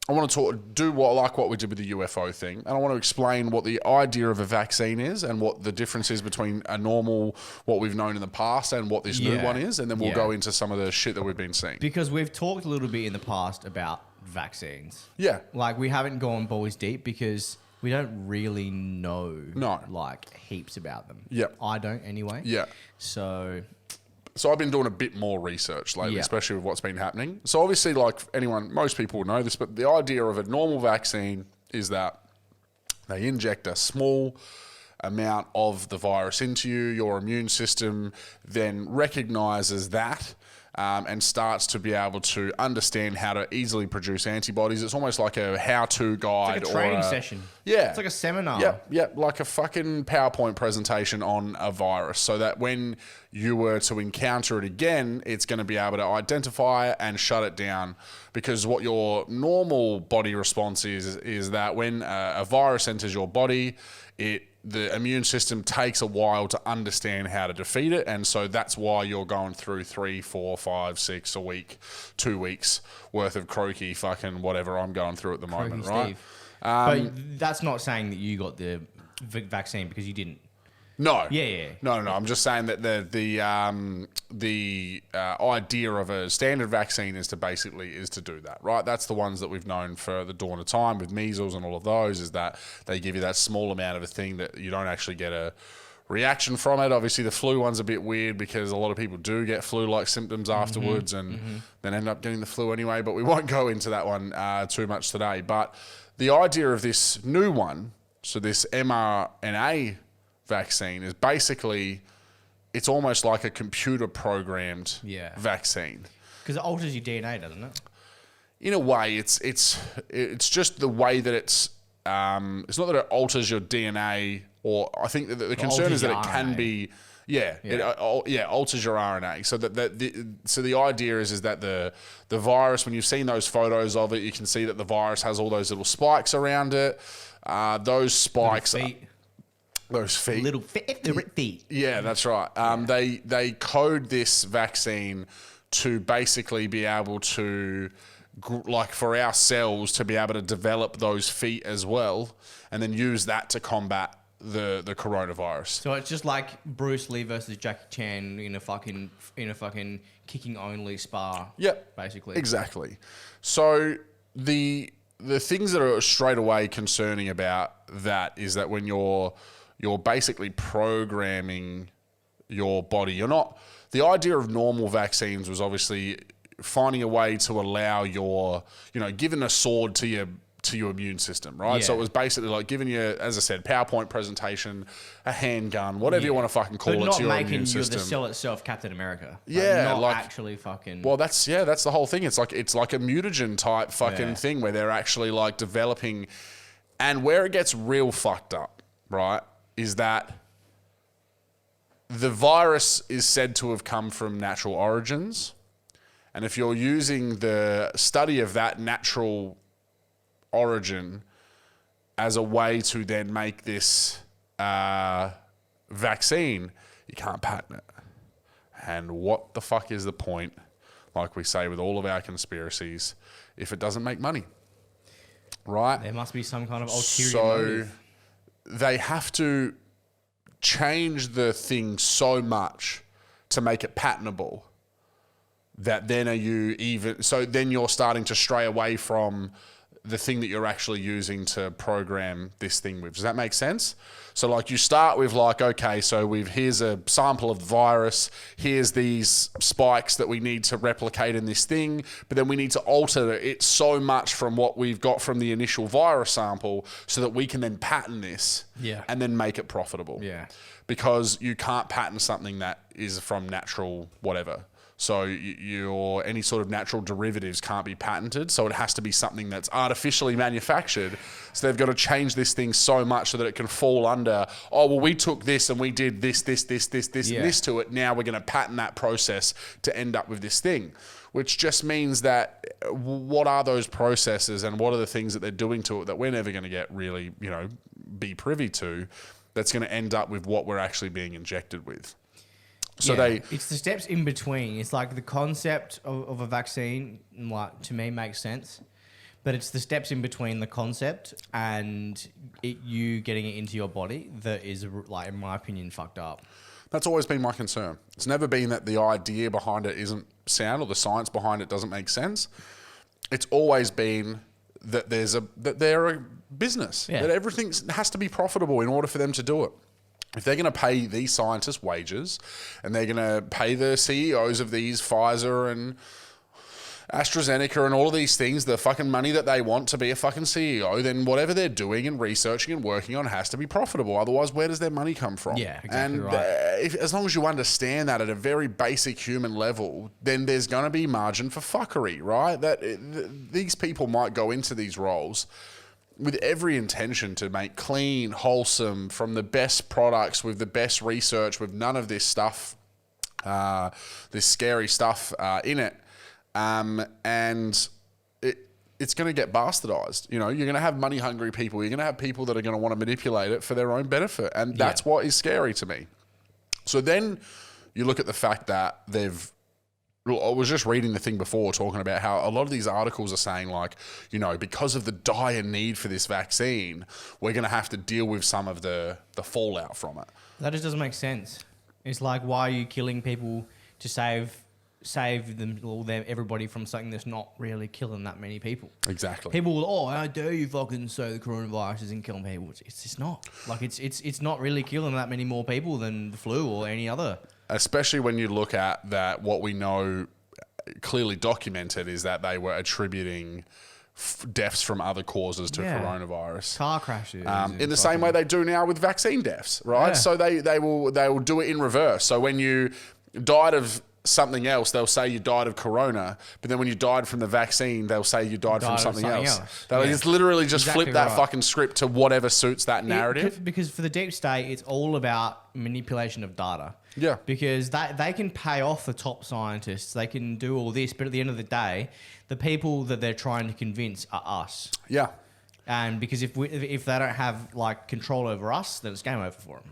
I want to do what we did with the UFO thing, and I want to explain what the idea of a vaccine is and what the difference is between a normal, what we've known in the past, and what this new one is, and then we'll go into some of the shit that we've been seeing. Because we've talked a little bit in the past about vaccines. Yeah. Like we haven't gone balls deep because we don't really know like heaps about them. Yeah. I don't anyway. Yeah. So I've been doing a bit more research lately, especially with what's been happening. So obviously, like most people will know this, but the idea of a normal vaccine is that they inject a small amount of the virus into you. Your immune system then recognizes that and starts to be able to understand how to easily produce antibodies. It's almost like a how-to guide. It's like a training session. Yeah. It's like a seminar. Yep, like a fucking PowerPoint presentation on a virus, so that when you were to encounter it again, it's going to be able to identify it and shut it down. Because what your normal body response is that when a virus enters your body, the immune system takes a while to understand how to defeat it, and so that's why you're going through 3, 4, 5, 6 a week, 2 weeks worth of croaky fucking whatever I'm going through at the moment, right? But that's not saying that you got the vaccine because you didn't. No. Yeah. No. I'm just saying that the idea of a standard vaccine is to do that, right? That's the ones that we've known for the dawn of time with measles and all of those, is that they give you that small amount of a thing that you don't actually get a reaction from it. Obviously, the flu one's a bit weird because a lot of people do get flu-like symptoms afterwards and then end up getting the flu anyway. But we won't go into that one too much today. But the idea of this new one, so this mRNA vaccine, is basically, it's almost like a computer programmed vaccine, because it alters your DNA, doesn't it? In a way, it's just the way that it's not that it alters your DNA, or I think that the concern is that it can be alters your RNA. So the idea is that the virus, when you've seen those photos of it, you can see that the virus has all those little spikes around it. Those spikes. Those feet. Little feet. Yeah, that's right. They code this vaccine to basically be able to, like for our cells, to be able to develop those feet as well, and then use that to combat the coronavirus. So it's just like Bruce Lee versus Jackie Chan in a fucking kicking only spar. Yep. Basically. Exactly. So the things that are straight away concerning about that is that when you're basically programming your body, you're not. The idea of normal vaccines was obviously finding a way to allow giving a sword to your immune system, right? Yeah. So it was basically like giving you, as I said, PowerPoint presentation, a handgun, whatever you want to fucking call but it, not to your making immune you system. the cell itself Captain America. Yeah, not actually fucking. Well, that's the whole thing. It's like a mutagen type fucking thing where they're actually like developing, and where it gets real fucked up, right, is that the virus is said to have come from natural origins. And if you're using the study of that natural origin as a way to then make this vaccine, you can't patent it. And what the fuck is the point, like we say with all of our conspiracies, if it doesn't make money? Right? There must be some kind of ulterior motive. They have to change the thing so much to make it patentable that then then you're starting to stray away from the thing that you're actually using to program this thing with. Does that make sense? So like you start with like, okay, so here's a sample of the virus, here's these spikes that we need to replicate in this thing, but then we need to alter it so much from what we've got from the initial virus sample so that we can then patent this and then make it profitable. Yeah. Because you can't patent something that is from natural whatever. So any sort of natural derivatives can't be patented. So it has to be something that's artificially manufactured. So they've got to change this thing so much so that it can fall under, we took this and we did this, and this to it. Now we're going to patent that process to end up with this thing, which just means that what are those processes and what are the things that they're doing to it that we're never going to get really, be privy to, that's going to end up with what we're actually being injected with. So it's the steps in between. It's like the concept of a vaccine, like to me, makes sense, but it's the steps in between the concept and you getting it into your body that is, like, in my opinion, fucked up. That's always been my concern. It's never been that the idea behind it isn't sound or the science behind it doesn't make sense. It's always been that they're a business, that everything has to be profitable in order for them to do it. If they're going to pay these scientists wages and they're going to pay the CEOs of these Pfizer and AstraZeneca and all of these things the fucking money that they want to be a fucking CEO, then whatever they're doing and researching and working on has to be profitable. Otherwise, where does their money come from? Yeah, exactly and, right. As long as you understand that at a very basic human level, then there's going to be margin for fuckery, right? These people might go into these roles with every intention to make clean, wholesome, from the best products, with the best research, with none of this stuff, this scary stuff in it. And it's going to get bastardized. You're going to have money-hungry people. You're going to have people that are going to want to manipulate it for their own benefit. And that's what is scary to me. So then you look at the fact that I was just reading the thing before talking about how a lot of these articles are saying, like, because of the dire need for this vaccine, we're going to have to deal with some of the fallout from it. That just doesn't make sense. It's like, why are you killing people to save everybody from something that's not really killing that many people? Exactly. People will, how dare you fucking say the coronavirus isn't killing people? It's just not. Like, it's not really killing that many more people than the flu or any other. Especially when you look at that, what we know clearly documented is that they were attributing deaths from other causes to coronavirus. Car crashes. In the same way they do now with vaccine deaths, right? Yeah. So they will do it in reverse. So when you died of something else, they'll say you died of corona, but then when you died from the vaccine, they'll say you died from something else. They'll just literally just flip that fucking script to whatever suits that narrative. Because for the deep state, it's all about manipulation of data. Yeah. Because they can pay off the top scientists, they can do all this, but at the end of the day, the people that they're trying to convince are us. Yeah. And because if they don't have like control over us, then it's game over for them.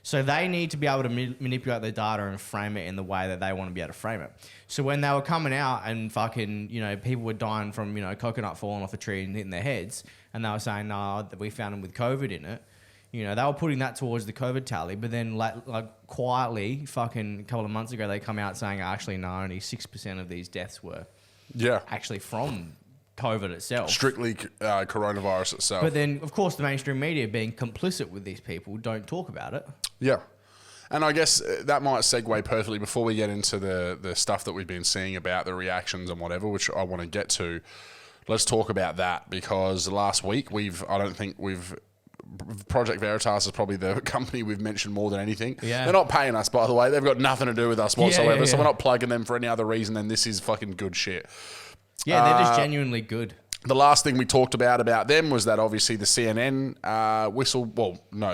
So they need to be able to manipulate the data and frame it in the way that they want to be able to frame it. So when they were coming out and fucking, people were dying from, coconut falling off a tree and hitting their heads, and they were saying, no, we found them with COVID in it. You know, they were putting that towards the COVID tally, but then like quietly, fucking a couple of months ago, they come out saying actually no, only 6% of these deaths were actually from COVID itself. Strictly coronavirus itself. But then, of course, the mainstream media, being complicit with these people, don't talk about it. Yeah. And I guess that might segue perfectly before we get into the stuff that we've been seeing about the reactions and whatever, which I want to get to. Let's talk about that, because last week Project Veritas is probably the company we've mentioned more than anything. Yeah. They're not paying us, by the way. They've got nothing to do with us whatsoever. So we're not plugging them for any other reason than this is fucking good shit. Yeah, they're just genuinely good. The last thing we talked about them was that obviously the CNN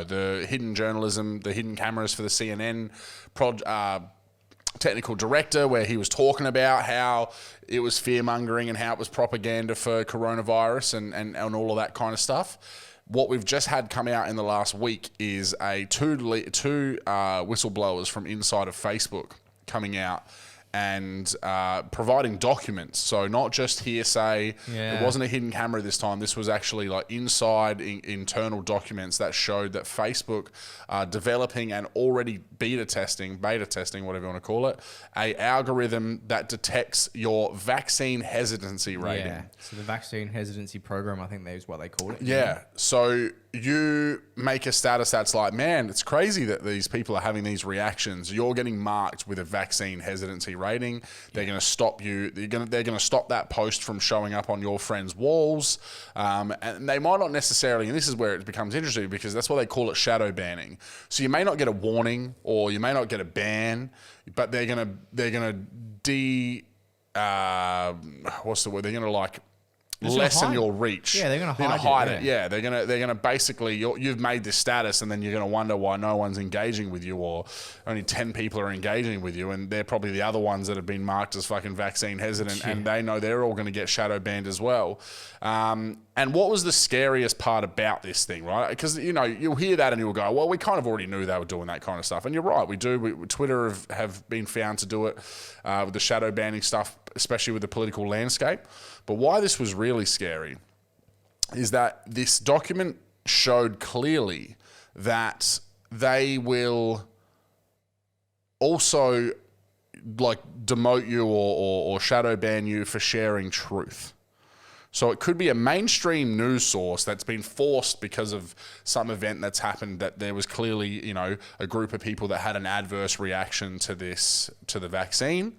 the hidden journalism, the hidden cameras for the CNN technical director, where he was talking about how it was fear-mongering and how it was propaganda for coronavirus and all of that kind of stuff. What we've just had come out in the last week is two whistleblowers from inside of Facebook coming out and providing documents. So not just hearsay. It wasn't a hidden camera this time. This was actually like inside internal documents that showed that Facebook are developing and already beta testing, whatever you want to call it, a algorithm that detects your vaccine hesitancy rating. Yeah. So the vaccine hesitancy program, I think that is what they call it. Yeah. So you make a status that's like, man, it's crazy that these people are having these reactions. You're getting marked with a vaccine hesitancy rating. They're going to stop you. They're going to stop that post from showing up on your friends' walls. And they might not necessarily, and this is where it becomes interesting, because that's why they call it shadow banning. So you may not get a warning or you may not get a ban, but they're going to what's the word? They're going to like lessen your reach. Yeah, they're going to hide it. Yeah, they're going to basically, you've made this status, and then you're going to wonder why no one's engaging with you, or only 10 people are engaging with you, and they're probably the other ones that have been marked as fucking vaccine hesitant, and they know they're all going to get shadow banned as well. And what was the scariest part about this thing, right? Because, you know, you'll hear that and you'll go, well, we kind of already knew they were doing that kind of stuff. And you're right, we do. Twitter have been found to do it with the shadow banning stuff, especially with the political landscape. But why this was really scary is that this document showed clearly that they will also like demote you or shadow ban you for sharing truth. So it could be a mainstream news source that's been forced because of some event that's happened, that there was clearly, you know, a group of people that had an adverse reaction to the vaccine.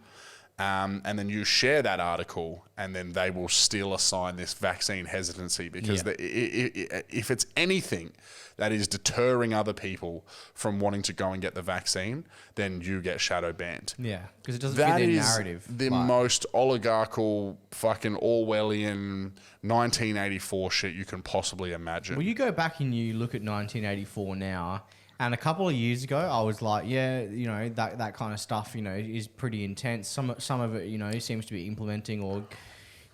And then you share that article, and then they will still assign this vaccine hesitancy, because if it's anything that is deterring other people from wanting to go and get the vaccine, then you get shadow banned. Yeah, because it doesn't fit their narrative. That is the most oligarchical, fucking Orwellian 1984 shit you can possibly imagine. Well, you go back and you look at 1984 now, and a couple of years ago, I was like, yeah, you know, that kind of stuff, you know, is pretty intense. Some of it, you know, seems to be implementing or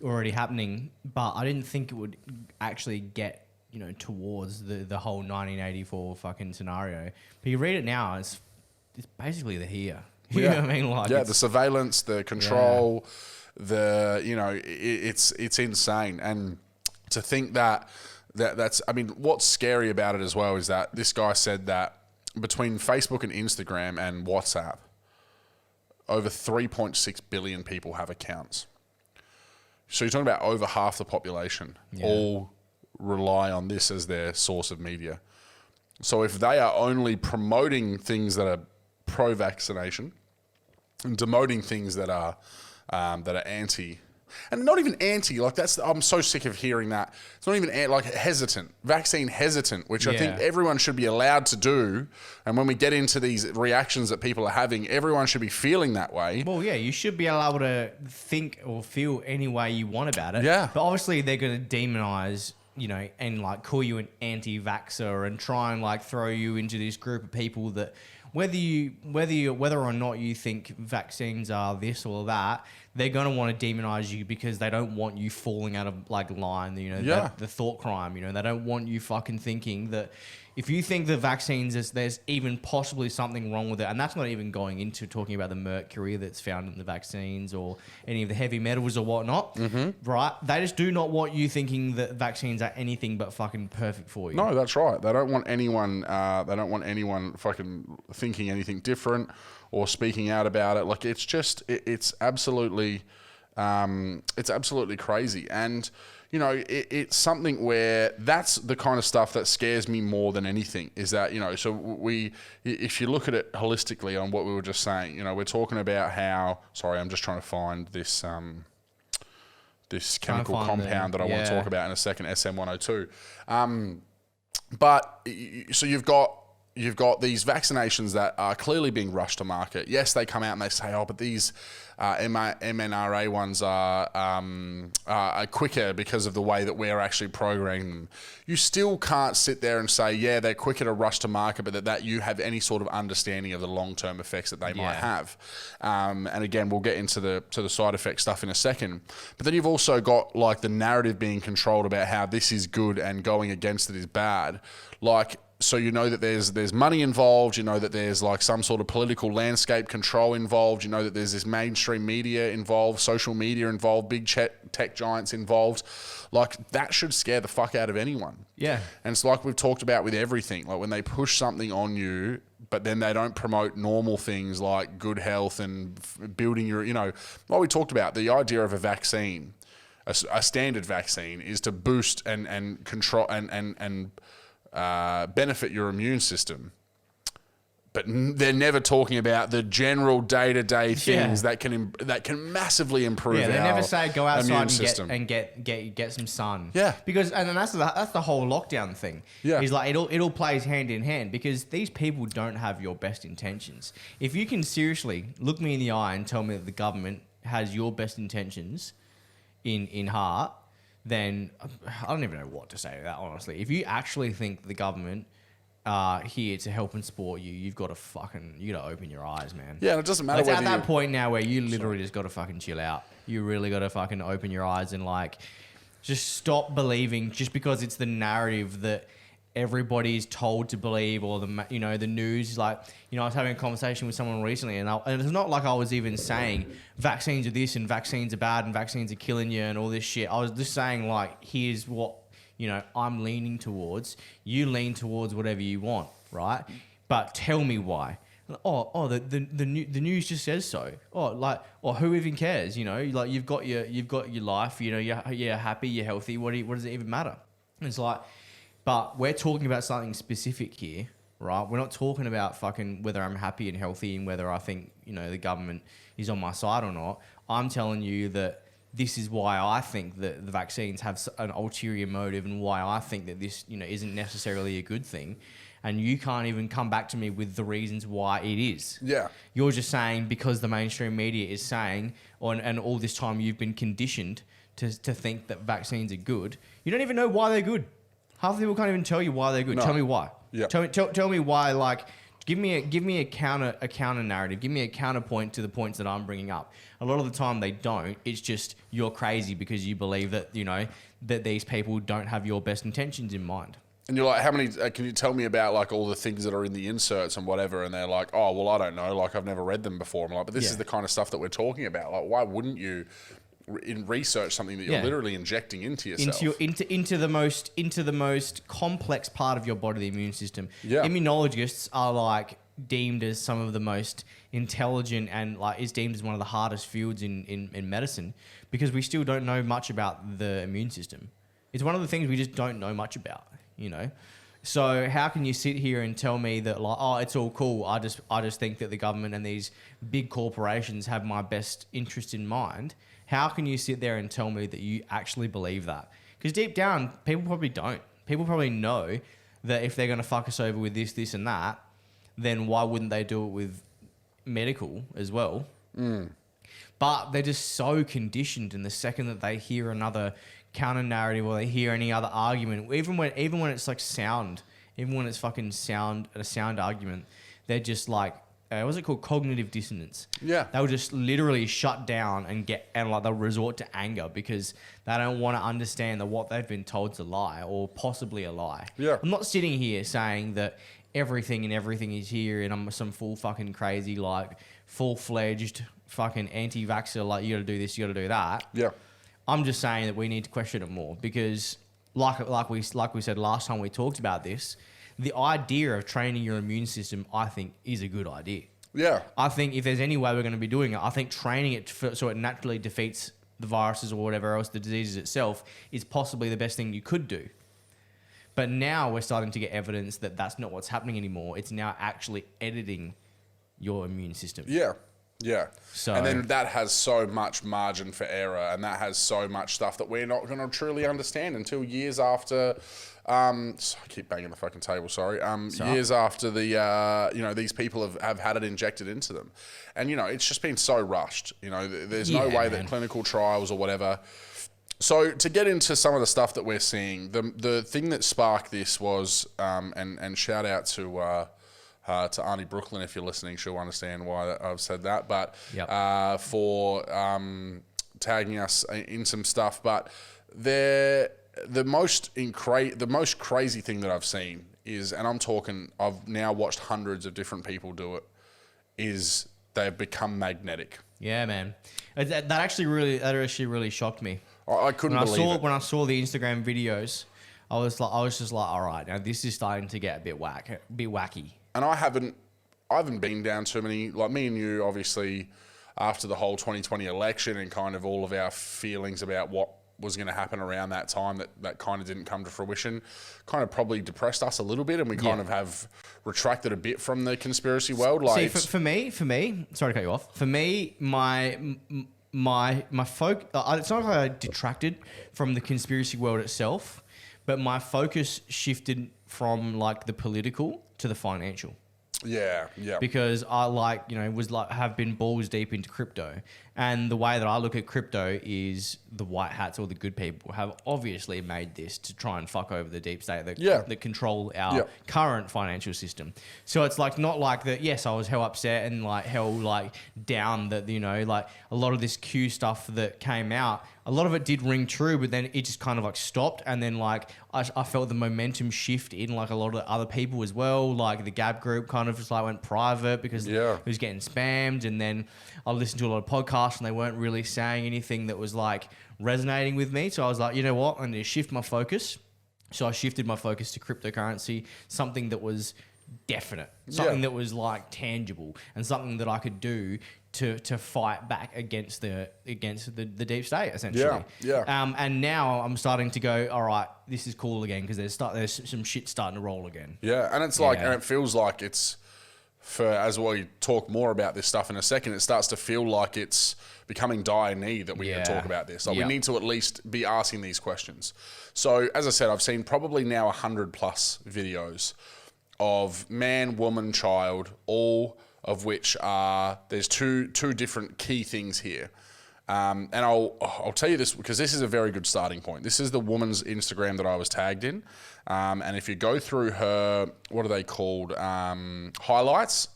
already happening, but I didn't think it would actually get, you know, towards the whole 1984 fucking scenario. But you read it now, it's basically the here. You know what I mean? Like, the surveillance, the control, it's insane. And to think that's, I mean, what's scary about it as well is that this guy said that between Facebook and Instagram and WhatsApp, over 3.6 billion people have accounts. So you're talking about over half the population all rely on this as their source of media. So if they are only promoting things that are pro-vaccination and demoting things that are anti, and not even anti, like I'm so sick of hearing that. It's not even hesitant, vaccine hesitant, which I think everyone should be allowed to do. And when we get into these reactions that people are having, everyone should be feeling that way. Well, yeah, you should be able to think or feel any way you want about it. Yeah. But obviously they're going to demonize, you know, and like call you an anti-vaxxer and try and like throw you into this group of people that whether or not you think vaccines are this or that, they're going to want to demonize you because they don't want you falling out of like line, you know, the thought crime, you know, they don't want you fucking thinking that if you think the vaccines, there's even possibly something wrong with it, and that's not even going into talking about the mercury that's found in the vaccines or any of the heavy metals or whatnot, right? They just do not want you thinking that vaccines are anything but fucking perfect for you. No, that's right. They don't want anyone. They don't want anyone fucking thinking anything different or speaking out about it. Like it's absolutely crazy. And you know, it's something where that's the kind of stuff that scares me more than anything is that, you know, so if you look at it holistically on what we were just saying, you know, we're talking about how, sorry, I'm just trying to find this, this chemical compound that I want to talk about in a second, SM102. But so you've got these vaccinations that are clearly being rushed to market. Yes, they come out and they say, oh, but these mRNA ones are quicker because of the way that we're actually programming them. You still can't sit there and say, yeah, they're quicker to rush to market, but that you have any sort of understanding of the long-term effects that they might have. And again, we'll get into the side effect stuff in a second. But then you've also got like the narrative being controlled about how this is good and going against it is bad. Like, so you know that there's money involved, you know that there's like some sort of political landscape control involved, you know that there's this mainstream media involved, social media involved, big tech giants involved. Like that should scare the fuck out of anyone. Yeah. And it's like we've talked about with everything, like when they push something on you, but then they don't promote normal things like good health and building your, you know, what we talked about, the idea of a vaccine, a standard vaccine is to boost and control and benefit your immune system, but they're never talking about the general day-to-day things that can massively improve. Yeah, they never say go outside and get some sun. Yeah, because and that's the whole lockdown thing. Yeah, is like it all plays hand in hand because these people don't have your best intentions. If you can seriously look me in the eye and tell me that the government has your best intentions in heart, then I don't even know what to say to that, honestly. If you actually think the government are here to help and support you, you gotta open your eyes, man. Yeah, and it doesn't matter. It's at that point now where you literally just gotta fucking chill out. You really gotta fucking open your eyes and like just stop believing just because it's the narrative that everybody's told to believe, or the news. Like, I was having a conversation with someone recently, and it's not like I was even saying vaccines are this and vaccines are bad and vaccines are killing you and all this shit. I was just saying, like, here's what I'm leaning towards. You lean towards whatever you want, right? But tell me why. The news just says so. Who even cares? Like you've got your life. You're happy, you're healthy. What does it even matter? It's like. But we're talking about something specific here, right? We're not talking about fucking whether I'm happy and healthy and whether I think, the government is on my side or not. I'm telling you that this is why I think that the vaccines have an ulterior motive and why I think that this, isn't necessarily a good thing. And you can't even come back to me with the reasons why it is. Yeah. You're just saying because the mainstream media is saying, and all this time you've been conditioned to think that vaccines are good. You don't even know why they're good. Half the people can't even tell you why they're good. No. Tell me why. Yep. Tell me why. Like, give me a counter narrative. Give me a counterpoint to the points that I'm bringing up. A lot of the time they don't. It's just you're crazy because you believe that that these people don't have your best intentions in mind. And you're like, how many? Can you tell me about like all the things that are in the inserts and whatever? And they're like, oh well, I don't know. Like I've never read them before. I'm like, but this is the kind of stuff that we're talking about. Like, why wouldn't you? In research something that you're literally injecting into yourself, into the most complex part of your body, the immune system. Yeah. Immunologists are like deemed as some of the most intelligent and like is deemed as one of the hardest fields in medicine because we still don't know much about the immune system. It's one of the things we just don't know much about, So how can you sit here and tell me that like, oh, it's all cool. I just think that the government and these big corporations have my best interest in mind. How can you sit there and tell me that you actually believe that? Because deep down, people probably don't. People probably know that if they're going to fuck us over with this, this, and that, then why wouldn't they do it with medical as well? Mm. But they're just so conditioned, and the second that they hear another counter narrative or they hear any other argument, even when it's like sound, even when it's fucking sound, a sound argument, they're just like what's it called? Cognitive dissonance. Yeah. They'll just literally shut down and like they'll resort to anger because they don't want to understand that what they've been told is a lie or possibly a lie. Yeah. I'm not sitting here saying that everything is here and I'm some full fucking crazy, like full-fledged fucking anti-vaxxer, like you got to do this, you got to do that. Yeah. I'm just saying that we need to question it more because like we said last time we talked about this, the idea of training your immune system, I think, is a good idea. Yeah. I think if there's any way we're going to be doing it, I think training it so it naturally defeats the viruses or whatever else, the diseases itself, is possibly the best thing you could do. But now we're starting to get evidence that that's not what's happening anymore. It's now actually editing your immune system. Yeah. Yeah. So, and then that has so much margin for error and that has so much stuff that we're not going to truly understand until years after... I keep banging the fucking table, sorry. Years after these people have had it injected into them. And, it's just been so rushed. There's no way that clinical trials or whatever... So to get into some of the stuff that we're seeing, the thing that sparked this was, and shout out to Arnie Brooklyn, if you're listening, she'll understand why I've said that, but for tagging us in some stuff. But the most crazy thing that I've seen is, and I'm talking, I've now watched hundreds of different people do it, is they've become magnetic. Yeah, man. That actually really shocked me. I couldn't believe it. When I saw the Instagram videos, I was just like, all right, now this is starting to get a bit wacky. And I haven't been down too many, like me and you, obviously, after the whole 2020 election and kind of all of our feelings about what was going to happen around that time that kind of didn't come to fruition, kind of probably depressed us a little bit, and we kind of have retracted a bit from the conspiracy world. Like, see, for me, sorry to cut you off. For me, my focus, it's not like I detracted from the conspiracy world itself, but my focus shifted from like the political to the financial. Yeah. Because I have been balls deep into crypto. And the way that I look at crypto is the white hats or the good people have obviously made this to try and fuck over the deep state that control our current financial system. So it's like not like that. Yes, I was hell upset and like hell like down that, like a lot of this Q stuff that came out, a lot of it did ring true, but then it just kind of like stopped. And then like I felt the momentum shift in like a lot of the other people as well. Like the Gab group kind of just like went private because it was getting spammed. And then I listened to a lot of podcasts and they weren't really saying anything that was like resonating with me. So I was like, you know what? I need to shift my focus. So I shifted my focus to cryptocurrency, something that was definite, something that was like tangible and something that I could do to fight back against the deep state, essentially. And now I'm starting to go, all right, this is cool again because there's some shit starting to roll again. Yeah, and it's like, and it feels like it's, as we talk more about this stuff in a second, it starts to feel like it's becoming dire need that we need to talk about this. Like we need to at least be asking these questions. So as I said, I've seen probably now 100 plus videos of man, woman, child, all of which are, there's two different key things here. And I'll tell you this because this is a very good starting point. This is the woman's Instagram that I was tagged in. And if you go through her, what are they called? Highlights.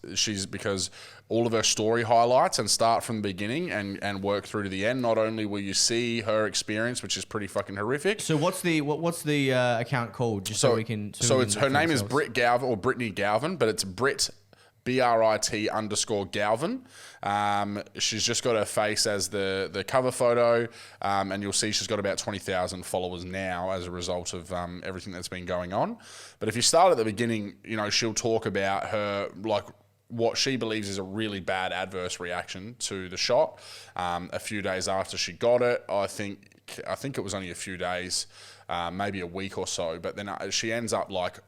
Because all of her story highlights and start from the beginning and work through to the end. Not only will you see her experience, which is pretty fucking horrific. So what's the account called? Just so we can. Her name is Britt Galvin or Brittany Galvin, but it's Britt. BRIT_Galvin. She's just got her face as the cover photo, and you'll see she's got about 20,000 followers now as a result of everything that's been going on. But if you start at the beginning, she'll talk about her, like, what she believes is a really bad adverse reaction to the shot. A few days after she got it, I think it was only a few days, maybe a week or so, but then she ends up like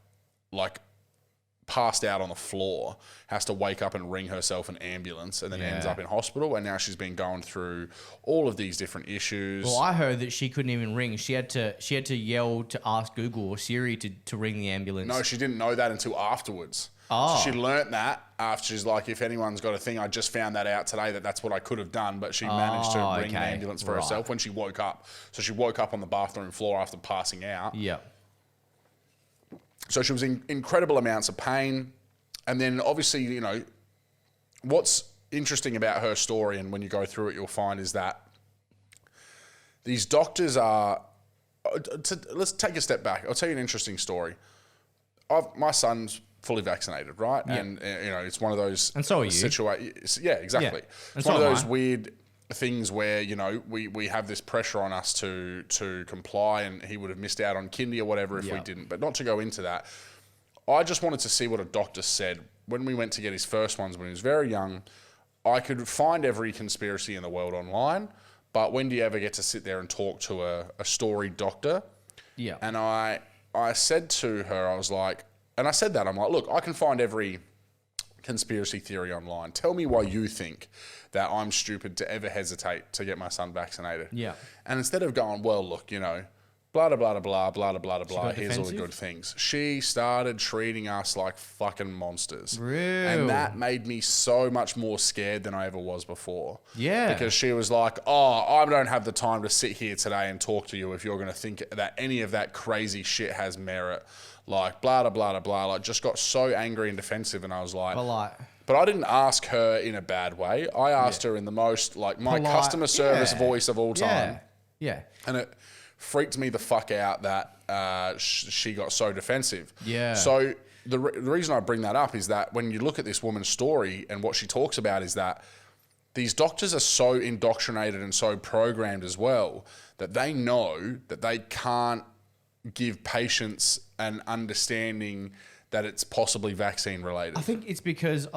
passed out on the floor, has to wake up and ring herself an ambulance, and then ends up in hospital. And now she's been going through all of these different issues. Well, I heard that she couldn't even ring. She had to yell to ask Google or Siri to ring the ambulance. No, she didn't know that until afterwards. Oh. So she learnt that after. She's like, if anyone's got a thing, I just found that out today that's what I could have done, but she managed to ring the ambulance for herself when she woke up. So she woke up on the bathroom floor after passing out. Yeah. So she was in incredible amounts of pain. And then obviously, what's interesting about her story, and when you go through it, you'll find is that these doctors are. Let's take a step back. I'll tell you an interesting story. My son's fully vaccinated, right? Yeah. And it's one of those. And so are you. Yeah, exactly. Yeah. It's one of those weird things where we have this pressure on us to comply, and he would have missed out on kindy or whatever if we didn't. But not to go into that. I just wanted to see what a doctor said when we went to get his first ones when he was very young. I could find every conspiracy in the world online, but when do you ever get to sit there and talk to a storied doctor? Yeah. And I said to her, I was like, and I said that, I'm like, look, I can find every conspiracy theory online. Tell me why you think that I'm stupid to ever hesitate to get my son vaccinated. Yeah. And instead of going, well, look, blah, blah, blah, blah, blah, blah, blah, here's all the good things. She started treating us like fucking monsters. Real. And that made me so much more scared than I ever was before. Yeah. Because she was like, I don't have the time to sit here today and talk to you if you're going to think that any of that crazy shit has merit. Like, blah, blah, blah, blah, like, just got so angry and defensive. And I was like, but I didn't ask her in a bad way. I asked her in the most, like, my customer service voice of all time. Yeah. And it freaked me the fuck out that she got so defensive. Yeah. So the reason I bring that up is that when you look at this woman's story and what she talks about is that these doctors are so indoctrinated and so programmed as well that they know that they can't give patients an understanding that it's possibly vaccine related. I think it's because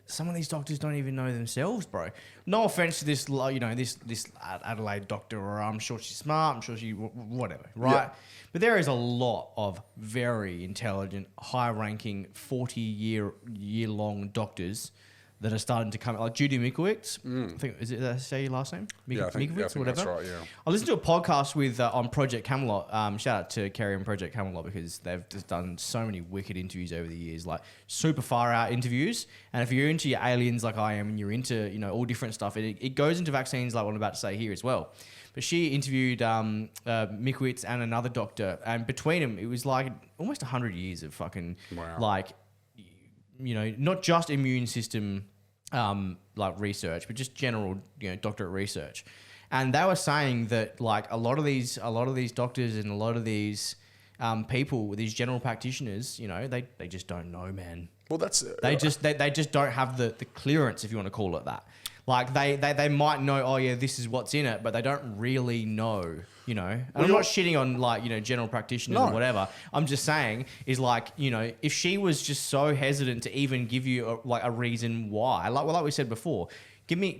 some of these doctors don't even know themselves, bro. No offense to this, this Adelaide doctor, or I'm sure she's smart, I'm sure she, whatever, right? Yeah. But there is a lot of very intelligent, high-ranking, 40-year-long doctors that are starting to come, like Judy Mikovits. I think, is it that say your last name? Mikovits or whatever. That's right, yeah. I listened to a podcast with on Project Camelot. Shout out to Kerry and Project Camelot because they've just done so many wicked interviews over the years, like super far out interviews. And if you're into your aliens like I am, and you're into all different stuff, it goes into vaccines like what I'm about to say here as well. But she interviewed Mikovits and another doctor, and between them, it was like almost 100 years of fucking not just immune system research, but just general doctorate research. And they were saying that like a lot of these doctors and a lot of these people, these general practitioners, they just don't know, man. Well, that's they just don't have the clearance, if you want to call it that. Like they might know, oh yeah, this is what's in it, but they don't really know, And I'm not shitting on general practitioners or whatever. I'm just saying is if she was just so hesitant to even give you a reason why, like we said before,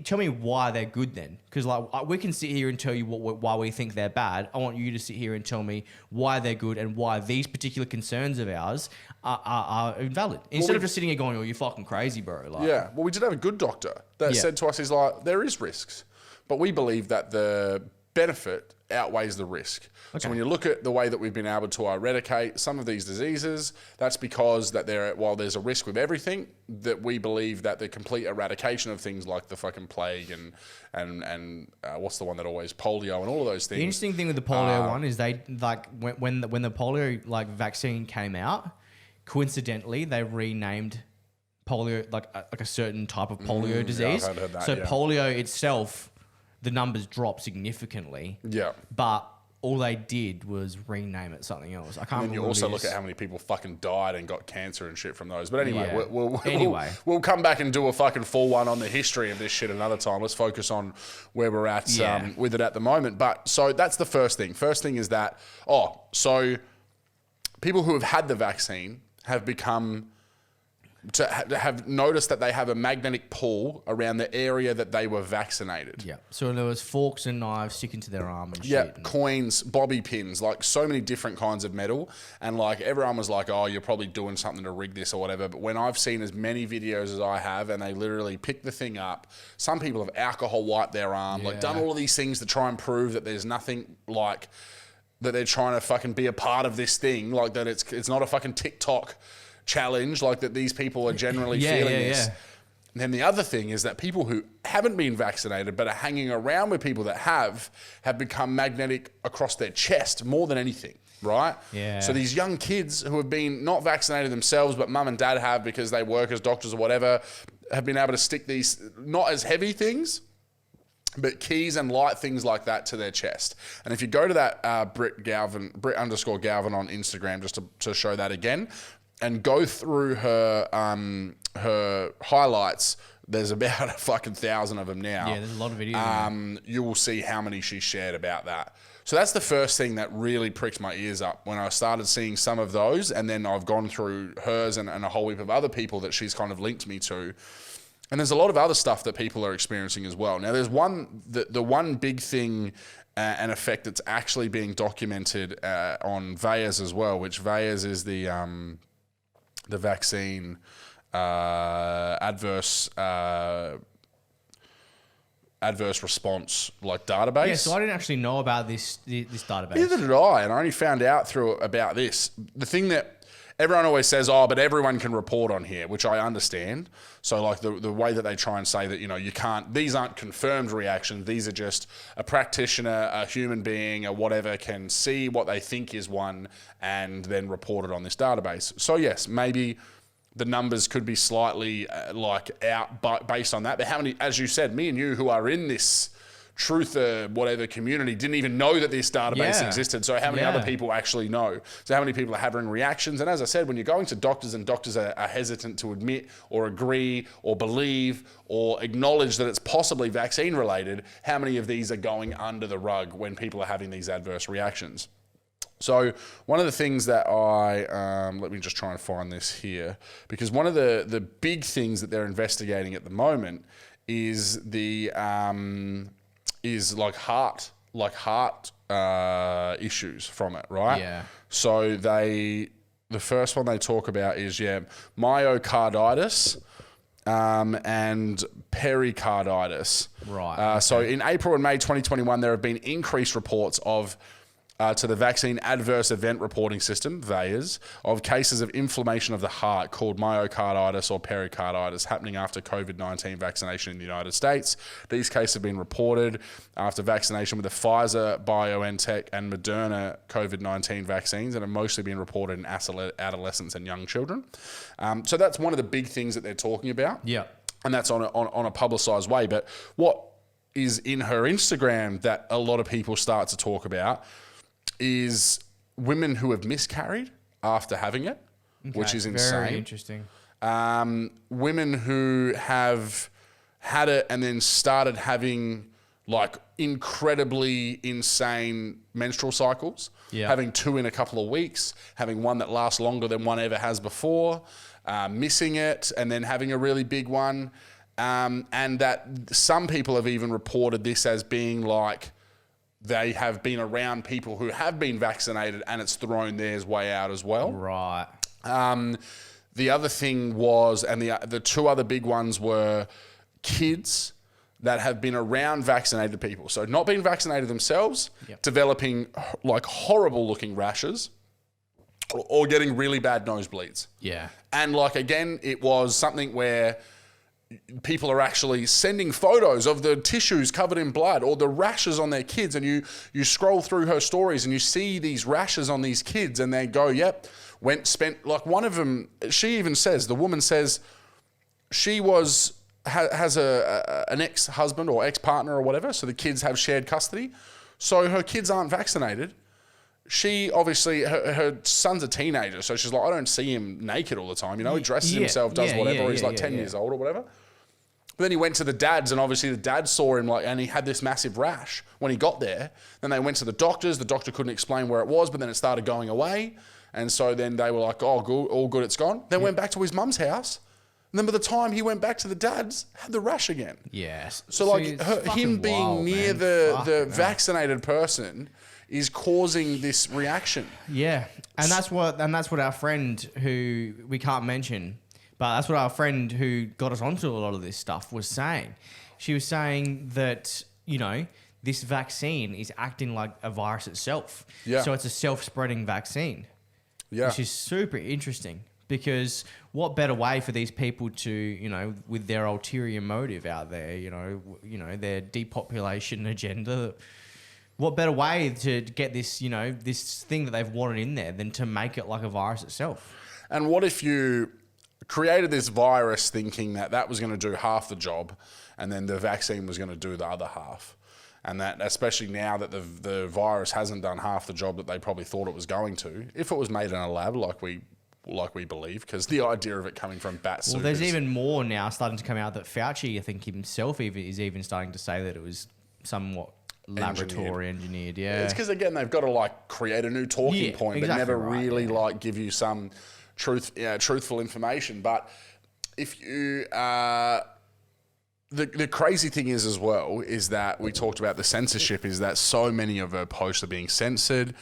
tell me why they're good then, because we can sit here and tell you why we think they're bad. I want you to sit here and tell me why they're good and why these particular concerns of ours are invalid. Instead of just sitting here going, "Oh, you're fucking crazy, bro." Well, we did have a good doctor that said to us, "He's like, there is risks, but we believe that the benefit outweighs the risk." Okay. So when you look at the way that we've been able to eradicate some of these diseases, that's because that while there's a risk with everything, that we believe that the complete eradication of things like the fucking plague and what's the one that always polio and all of those things. The interesting thing with the polio one is they when the polio vaccine came out, coincidentally they renamed polio like a certain type of polio disease. Yeah, I've heard that, so polio itself, the numbers dropped significantly. Yeah. But all they did was rename it something else. I can't remember. And you also look at how many people fucking died and got cancer and shit from those. But anyway, we'll come back and do a fucking full one on the history of this shit another time. Let's focus on where we're at with it at the moment. But so that's the first thing. First thing is that, so people who have had the vaccine have become to have noticed that they have a magnetic pull around the area that they were vaccinated. Yeah. So there was forks and knives sticking to their arm and shit. Yeah, coins, bobby pins, like so many different kinds of metal. And like everyone was like, oh, you're probably doing something to rig this or whatever. But when I've seen as many videos as I have and they literally pick the thing up, some people have alcohol wiped their arm, like done all of these things to try and prove that there's nothing like that they're trying to fucking be a part of this thing, like that it's not a fucking TikTok challenge, like that these people are generally feeling this. And then the other thing is that people who haven't been vaccinated but are hanging around with people that have become magnetic across their chest more than anything, right? Yeah. So these young kids who have been not vaccinated themselves but mum and dad have because they work as doctors or whatever, have been able to stick these, not as heavy things, but keys and light things like that to their chest. And if you go to that Brit _ Galvin on Instagram, just to show that again, and go through her highlights, there's about a fucking 1,000 of them now. Yeah, there's a lot of videos. You will see how many she shared about that. So that's the first thing that really pricked my ears up when I started seeing some of those, and then I've gone through hers and a whole heap of other people that she's kind of linked me to. And there's a lot of other stuff that people are experiencing as well. Now, there's the one big thing and effect that's actually being documented on Vacc as well, which Vacc is the vaccine adverse response like database. Yeah, so I didn't actually know about this database. Neither did I, and I only found out about this. The thing that everyone always says, oh, but everyone can report on here, which I understand. So like the way that they try and say that, you can't, these aren't confirmed reactions. These are just a practitioner, a human being, or whatever can see what they think is one and then report it on this database. So yes, maybe the numbers could be slightly out based on that. But how many, as you said, me and you who are in this truther whatever community didn't even know that this database existed. So how many other people actually know? So how many people are having reactions? And as I said, when you're going to doctors and doctors are hesitant to admit or agree or believe or acknowledge that it's possibly vaccine related, how many of these are going under the rug when people are having these adverse reactions? So one of the things that let me just try and find this here, because one of the big things that they're investigating at the moment is heart issues from it, right? Yeah. So the first one they talk about is myocarditis and pericarditis. Right. So in April and May 2021, there have been increased reports to the Vaccine Adverse Event Reporting System, VAERS, of cases of inflammation of the heart called myocarditis or pericarditis happening after COVID-19 vaccination in the United States. These cases have been reported after vaccination with the Pfizer, BioNTech, and Moderna COVID-19 vaccines and have mostly been reported in adolescents and young children. So that's one of the big things that they're talking about. Yeah. And that's on a publicised way. But what is in her Instagram that a lot of people start to talk about is women who have miscarried after having it, which is insane. Very interesting. Women who have had it and then started having like incredibly insane menstrual cycles, having 2 in a couple of weeks, having one that lasts longer than one ever has before, missing it and then having a really big one. And that some people have even reported this as being like, they have been around people who have been vaccinated and it's thrown theirs way out as well. Right. The other thing was, and the two other big ones were kids that have been around vaccinated people. So not being vaccinated themselves, developing like horrible looking rashes or getting really bad nosebleeds. Yeah. And like, again, it was something where people are actually sending photos of the tissues covered in blood or the rashes on their kids, and you scroll through her stories and you see these rashes on these kids and they go, spent like one of them, she even says, the woman says she has an ex-husband or ex-partner or whatever, so the kids have shared custody. So her kids aren't vaccinated. She obviously, her son's a teenager, so she's like, I don't see him naked all the time. He dresses himself, does whatever. He's like 10 years old or whatever. But then he went to the dad's, and obviously the dad saw him and he had this massive rash when he got there. Then they went to the doctors. The doctor couldn't explain where it was, but then it started going away. And so then they were like, oh, good, all good, it's gone. Then went back to his mum's house. And then by the time he went back to the dad's, had the rash again. Yes. So like him being wild, near the vaccinated person is causing this reaction. Yeah. And that's what our friend, who we can't mention, but that's what our friend who got us onto a lot of this stuff was saying. She was saying that, this vaccine is acting like a virus itself. Yeah. So it's a self-spreading vaccine. Yeah. Which is super interesting, because what better way for these people to, with their ulterior motive out there, their depopulation agenda, what better way to get this, this thing that they've wanted in there than to make it like a virus itself? And what if you created this virus thinking that was going to do half the job, and then the vaccine was going to do the other half. And that, especially now that the virus hasn't done half the job that they probably thought it was going to, if it was made in a lab like we believe, because the idea of it coming from bat soup. Well, there's even more now starting to come out that Fauci, I think himself, is even starting to say that it was somewhat laboratory engineered. Yeah, it's because again they've got to like create a new talking point, but never really like give you some truthful information. But if you the crazy thing is as well is that we talked about the censorship, is that so many of her posts are being censored.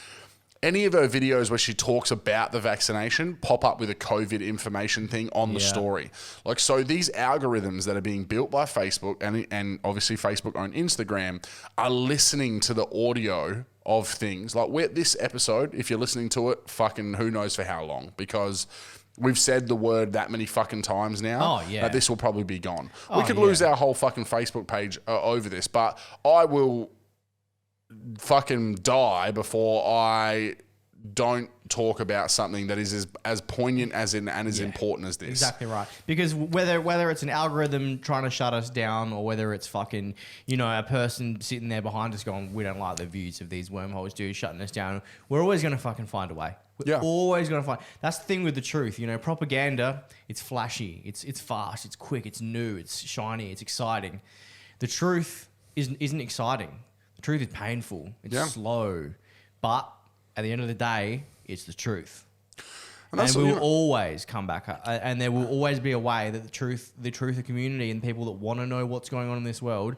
Any of her videos where she talks about the vaccination pop up with a COVID information thing on the story. Like, so these algorithms that are being built by Facebook and obviously Facebook own Instagram are listening to the audio of things. Like this episode, if you're listening to it, fucking who knows for how long, because we've said the word that many fucking times now that this will probably be gone. We could lose our whole fucking Facebook page over this, but I will fucking die before I don't talk about something that is as poignant as important as this. Exactly right. Because whether it's an algorithm trying to shut us down, or whether it's fucking, a person sitting there behind us going, we don't like the views of these wormholes dudes shutting us down, we're always going to fucking find a way. We're always going to find. That's the thing with the truth. Propaganda, it's flashy, it's fast, it's quick, it's new, it's shiny, it's exciting. The truth isn't exciting. The truth is painful. It's slow. But at the end of the day, it's the truth. And we will always come back. And there will always be a way that the truth of community and people that want to know what's going on in this world,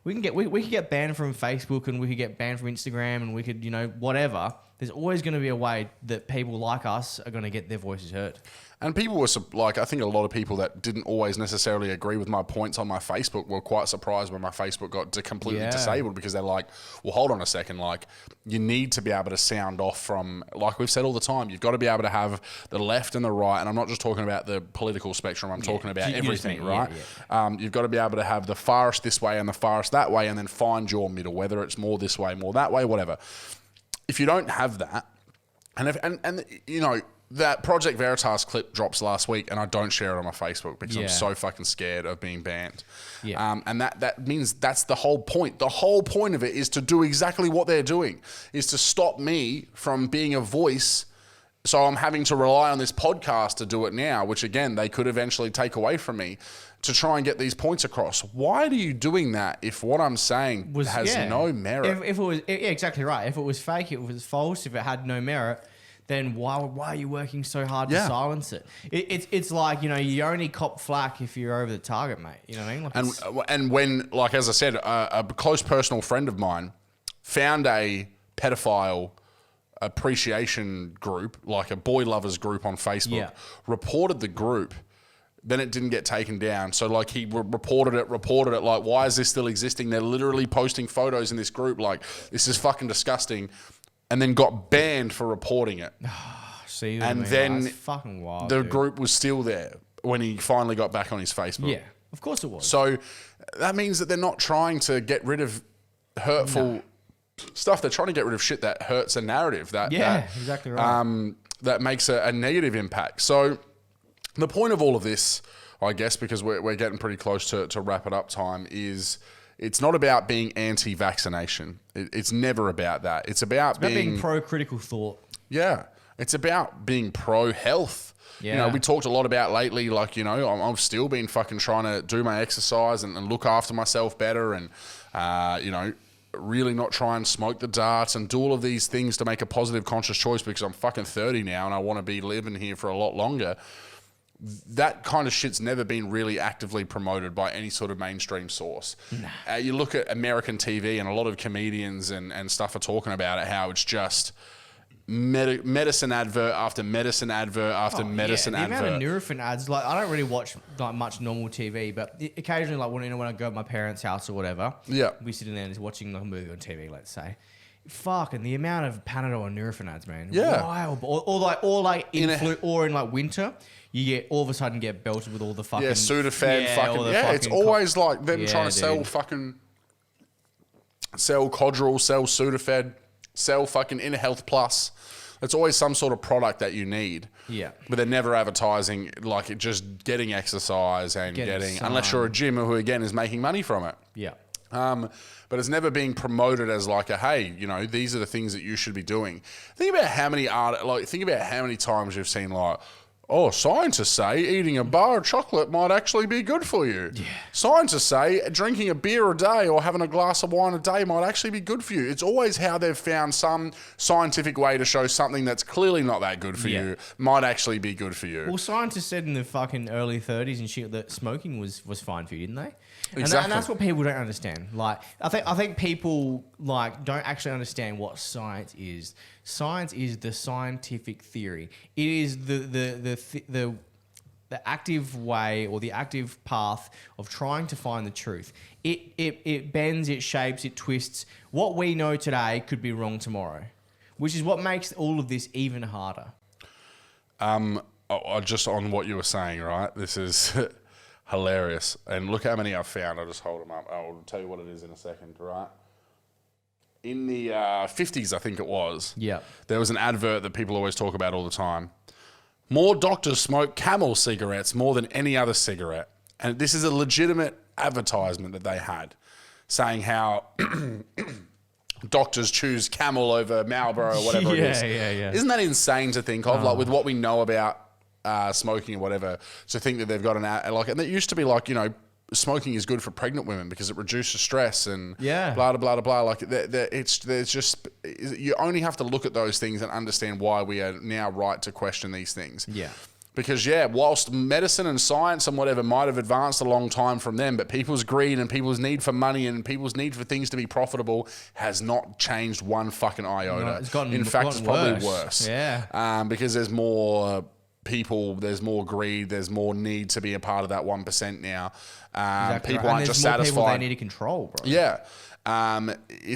we could get banned from Facebook, and we could get banned from Instagram, and we could, whatever. There's always going to be a way that people like us are going to get their voices heard. And people were like, I think a lot of people that didn't always necessarily agree with my points on my Facebook were quite surprised when my Facebook got completely disabled, because they're like, well, hold on a second. Like, you need to be able to sound off from, like we've said all the time, you've got to be able to have the left and the right. And I'm not just talking about the political spectrum. I'm talking about everything, right? You've got to be able to have the farthest this way and the farthest that way, and then find your middle, whether it's more this way, more that way, whatever. If you don't have that, and that Project Veritas clip drops last week, and I don't share it on my Facebook because I'm so fucking scared of being banned. Yeah. And that means that's the whole point. The whole point of it is to do exactly what they're doing, is to stop me from being a voice. So I'm having to rely on this podcast to do it now, which again, they could eventually take away from me, to try and get these points across. Why are you doing that if what I'm saying has no merit? If it was, exactly right. If it was fake, if it was false, if it had no merit, then why are you working so hard to silence it? It's like, you only cop flack if you're over the target, mate. You know what I mean? Like and when, like, as I said, a close personal friend of mine found a pedophile appreciation group, like a boy lovers group on Facebook, reported the group, then it didn't get taken down. So, like, he reported it, like, why is this still existing? They're literally posting photos in this group, like, this is fucking disgusting, and then got banned for reporting it. See, and then that's fucking wild, the group was still there when he finally got back on his Facebook. Yeah, of course it was. So that means that they're not trying to get rid of hurtful stuff. They're trying to get rid of shit that hurts a narrative. Exactly right. That makes a negative impact. So the point of all of this, I guess, because we're getting pretty close to wrap it up time, is it's not about being anti-vaccination. It's never about that. It's about being pro-critical thought. Yeah. It's about being pro-health. Yeah. We talked a lot about lately, like, I've still been fucking trying to do my exercise and look after myself better, and, really not try and smoke the darts and do all of these things to make a positive, conscious choice, because I'm fucking 30 now and I want to be living here for a lot longer. That kind of shit's never been really actively promoted by any sort of mainstream source. Nah. You look at American TV, and a lot of comedians and stuff are talking about it, how it's just medicine advert after medicine advert after medicine advert. The amount of Nurofen ads, like, I don't really watch like much normal TV, but occasionally, like, when I go to my parents' house or whatever, we sit in there and just watching like a movie on TV, let's say. Fucking the amount of Panadol and Nurofen ads, man. Wild. Or in like winter, you get all of a sudden get belted with all the fucking Sudafed, it's always like them trying to sell fucking sell Codral, sell Sudafed, sell fucking Inner Health Plus. It's always some sort of product that you need. Yeah. But they're never advertising like it just getting exercise and getting unless you're a gym who again is making money from it. Yeah. But it's never being promoted as like a, hey, you know, these are the things that you should be doing. Think about how many times you've seen like, oh, scientists say eating a bar of chocolate might actually be good for you. Yeah. Scientists say drinking a beer a day or having a glass of wine a day might actually be good for you. It's always how they've found some scientific way to show something that's clearly not that good for you might actually be good for you. Well, scientists said in the fucking early 30s and shit that smoking was fine for you, didn't they? Exactly. And that's what people don't understand. Like, I think people like don't actually understand what science is. Science is the scientific theory. It is the active way or the active path of trying to find the truth. It bends, it shapes, it twists. What we know today could be wrong tomorrow, which is what makes all of this even harder. Just on what you were saying, right? This is hilarious. And look how many I've found. I'll just hold them up. I'll tell you what it is in a second, right? In the 50s, I think it was, there was an advert that people always talk about all the time. More doctors smoke Camel cigarettes more than any other cigarette. And this is a legitimate advertisement that they had saying how doctors choose Camel over Marlboro or whatever it is. Yeah. Isn't that insane to think of? Like with what we know about smoking or whatever, to think that they've got an ad, like, and it used to be like, you know, smoking is good for pregnant women because it reduces stress and blah, blah, blah, blah. Like there's just, you only have to look at those things and understand why we are now right to question these things. Yeah. Because whilst medicine and science and whatever might have advanced a long time from them, but people's greed and people's need for money and people's need for things to be profitable has not changed one fucking iota. No, it's gotten it's probably worse. Yeah. Because there's more people, there's more greed, there's more need to be a part of that 1% now. Exactly people right. aren't just more satisfied. People they need to control, bro. Yeah.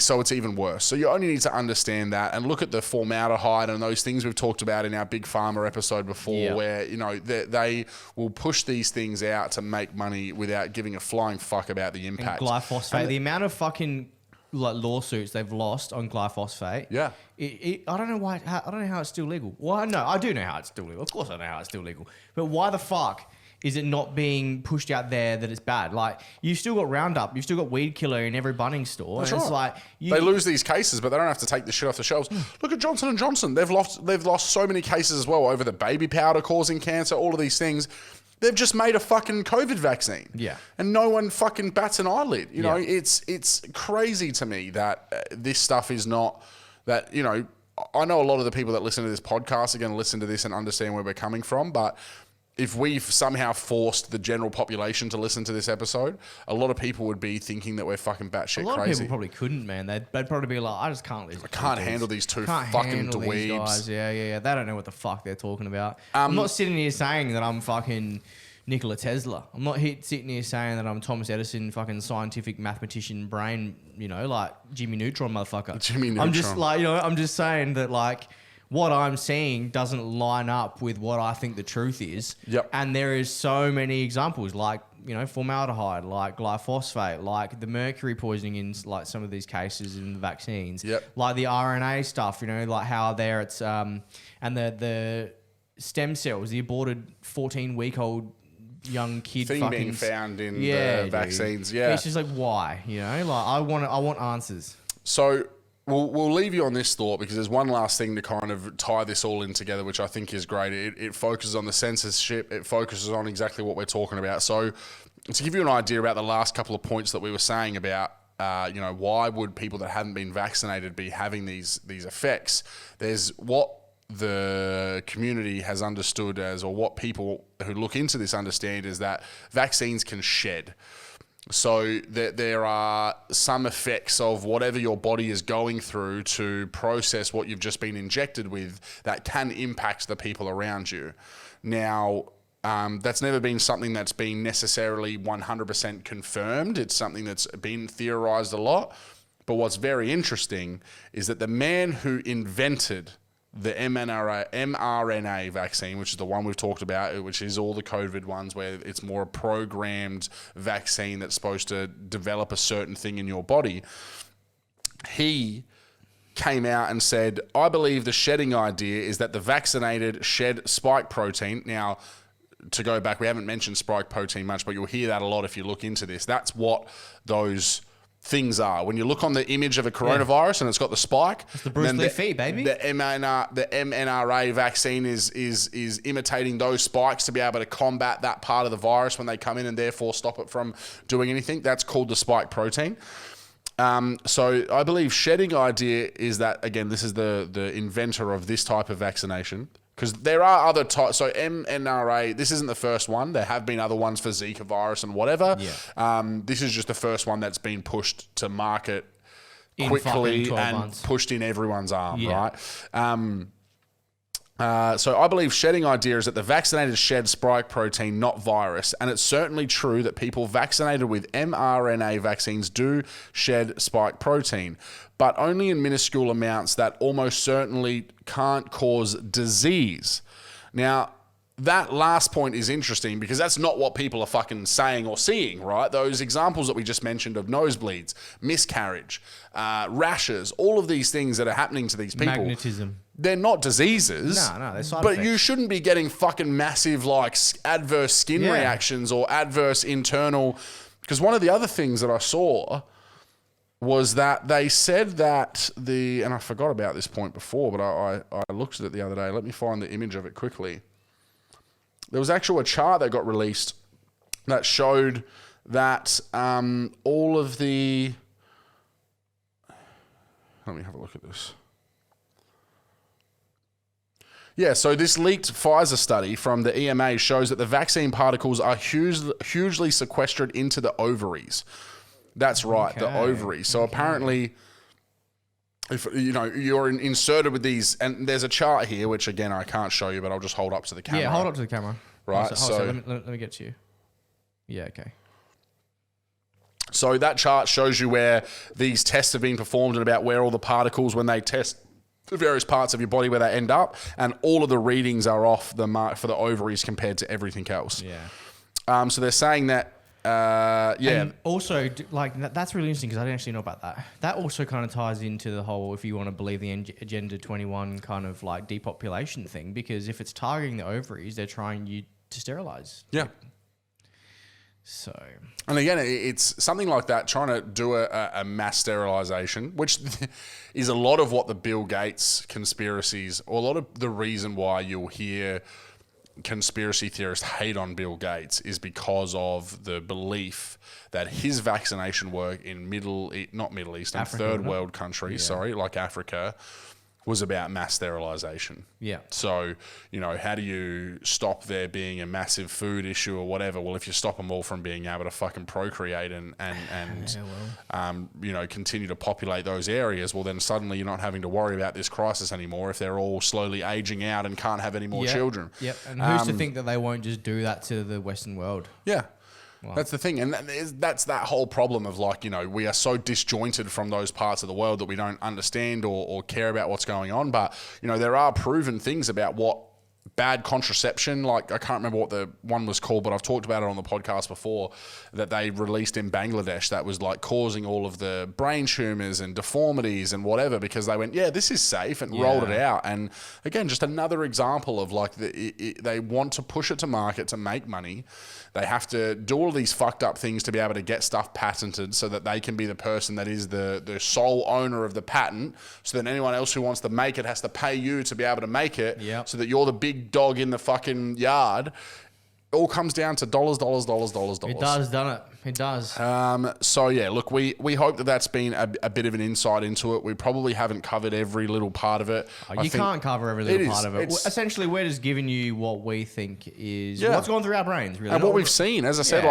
So it's even worse. So you only need to understand that and look at the formaldehyde and those things we've talked about in our Big Pharma episode before, where, you know, they will push these things out to make money without giving a flying fuck about the impact. And glyphosate, the amount of fucking like lawsuits they've lost on glyphosate. Yeah. I don't know why. I don't know how it's still legal. Well, no, I do know how it's still legal. Of course I know how it's still legal. But why the fuck is it not being pushed out there that it's bad? Like, you've still got Roundup, you've still got Weed Killer in every Bunnings store. That's and right. It's like they lose these cases, but they don't have to take the shit off the shelves. Look at Johnson & Johnson. They've lost so many cases as well over the baby powder causing cancer, all of these things. They've just made a fucking COVID vaccine. Yeah. And no one fucking bats an eyelid. You know, it's crazy to me that this stuff is not, that, you know, I know a lot of the people that listen to this podcast are going to listen to this and understand where we're coming from, but if we've somehow forced the general population to listen to this episode, a lot of people would be thinking that we're fucking batshit crazy. A lot of people probably couldn't, man. They'd probably be like, I just can't listen. I can't handle these two fucking dweebs. Guys. Yeah. They don't know what the fuck they're talking about. I'm not sitting here saying that I'm fucking Nikola Tesla. I'm not sitting here saying that I'm Thomas Edison, fucking scientific mathematician brain, you know, like Jimmy Neutron motherfucker. Jimmy Neutron. I'm just like, you know, I'm just saying that, like, what I'm seeing doesn't line up with what I think the truth is. Yep. And there is so many examples, like, you know, formaldehyde, like glyphosate, like the mercury poisoning in like some of these cases in the vaccines. Yep. Like the RNA stuff, you know, like how there it's and the stem cells, the aborted 14-week-old young kid thing fucking being found in the vaccines. Yeah. It's just like, why? You know, like I want answers. So we'll leave you on this thought because there's one last thing to kind of tie this all in together, which I think is great. It focuses on the censorship. It focuses on exactly what we're talking about. So to give you an idea about the last couple of points that we were saying about, you know, why would people that haven't been vaccinated be having these effects? There's what the community has understood as, or what people who look into this understand, is that vaccines can shed. So there are some effects of whatever your body is going through to process what you've just been injected with that can impact the people around you. Now, that's never been something that's been necessarily 100% confirmed. It's something that's been theorized a lot. But what's very interesting is that the man who invented the mRNA vaccine, which is the one we've talked about, which is all the COVID ones where it's more a programmed vaccine that's supposed to develop a certain thing in your body, he came out and said, I believe the shedding idea is that the vaccinated shed spike protein. Now, to go back, we haven't mentioned spike protein much, but you'll hear that a lot if you look into this. That's what those things are. When you look on the image of a coronavirus and it's got the spike, it's the Bruce Lee feet, baby. The mRNA vaccine is imitating those spikes to be able to combat that part of the virus when they come in and therefore stop it from doing anything. That's called the spike protein. So I believe shedding idea is that, again, this is the inventor of this type of vaccination. Because there are other types. So mRNA, this isn't the first one. There have been other ones for Zika virus and whatever. Yeah. This is just the first one that's been pushed to market quickly and pushed in everyone's arm, right? So I believe shedding idea is that the vaccinated shed spike protein, not virus. And it's certainly true that people vaccinated with mRNA vaccines do shed spike protein, but only in minuscule amounts that almost certainly can't cause disease. Now, that last point is interesting because that's not what people are fucking saying or seeing, right? Those examples that we just mentioned of nosebleeds, miscarriage, rashes, all of these things that are happening to these people. Magnetism. They're not diseases. No, they're side But effects. you shouldn't be getting fucking massive like adverse skin reactions or adverse internal. Because one of the other things that I saw was that they said that and I forgot about this point before, but I looked at it the other day. Let me find the image of it quickly. There was actually a chart that got released that showed that all of the... Let me have a look at this. Yeah, so this leaked Pfizer study from the EMA shows that the vaccine particles are hugely sequestered into the ovaries. That's right, the ovaries. So apparently, if you're inserted with these, and there's a chart here, which again I can't show you, but I'll just hold up to the camera. Yeah, hold up to the camera. Right. Let me get to you. Yeah. Okay. So that chart shows you where these tests have been performed and about where all the particles, when they test the various parts of your body, where they end up, and all of the readings are off the mark for the ovaries compared to everything else. Yeah. So they're saying that. And also, that's really interesting because I didn't actually know about that. That also kind of ties into the whole, if you want to believe the Agenda 21 kind of like depopulation thing, because if it's targeting the ovaries, they're trying you to sterilize. Yeah. So. And again, it's something like that, trying to do a mass sterilization, which is a lot of what the Bill Gates conspiracies, or a lot of the reason why you'll hear conspiracy theorists hate on Bill Gates is because of the belief that his vaccination work in third world countries, like Africa, was about mass sterilization. Yeah. So, how do you stop there being a massive food issue or whatever? Well, if you stop them all from being able to fucking procreate and continue to populate those areas, well, then suddenly you're not having to worry about this crisis anymore if they're all slowly aging out and can't have any more children. Yep. And who's to think that they won't just do that to the Western world? Yeah. Wow. That's the thing. And that's that whole problem of we are so disjointed from those parts of the world that we don't understand or care about what's going on. But, there are proven things about what bad contraception, I can't remember what the one was called, but I've talked about it on the podcast before, that they released in Bangladesh that was causing all of the brain tumors and deformities and whatever, because they went, yeah, this is safe, and rolled it out. And again, just another example of they want to push it to market to make money. They have to do all these fucked up things to be able to get stuff patented so that they can be the person that is the sole owner of the patent, so that anyone else who wants to make it has to pay you to be able to make it, so that you're the big dog in the fucking yard. All comes down to dollars. It does, doesn't it? It does. So yeah, look, we hope that that's been a bit of an insight into it. We probably haven't covered every little part of it. You can't cover every little part of it. Essentially, we're just giving you what we think is what's going through our brains, really, and what we've seen. As I said,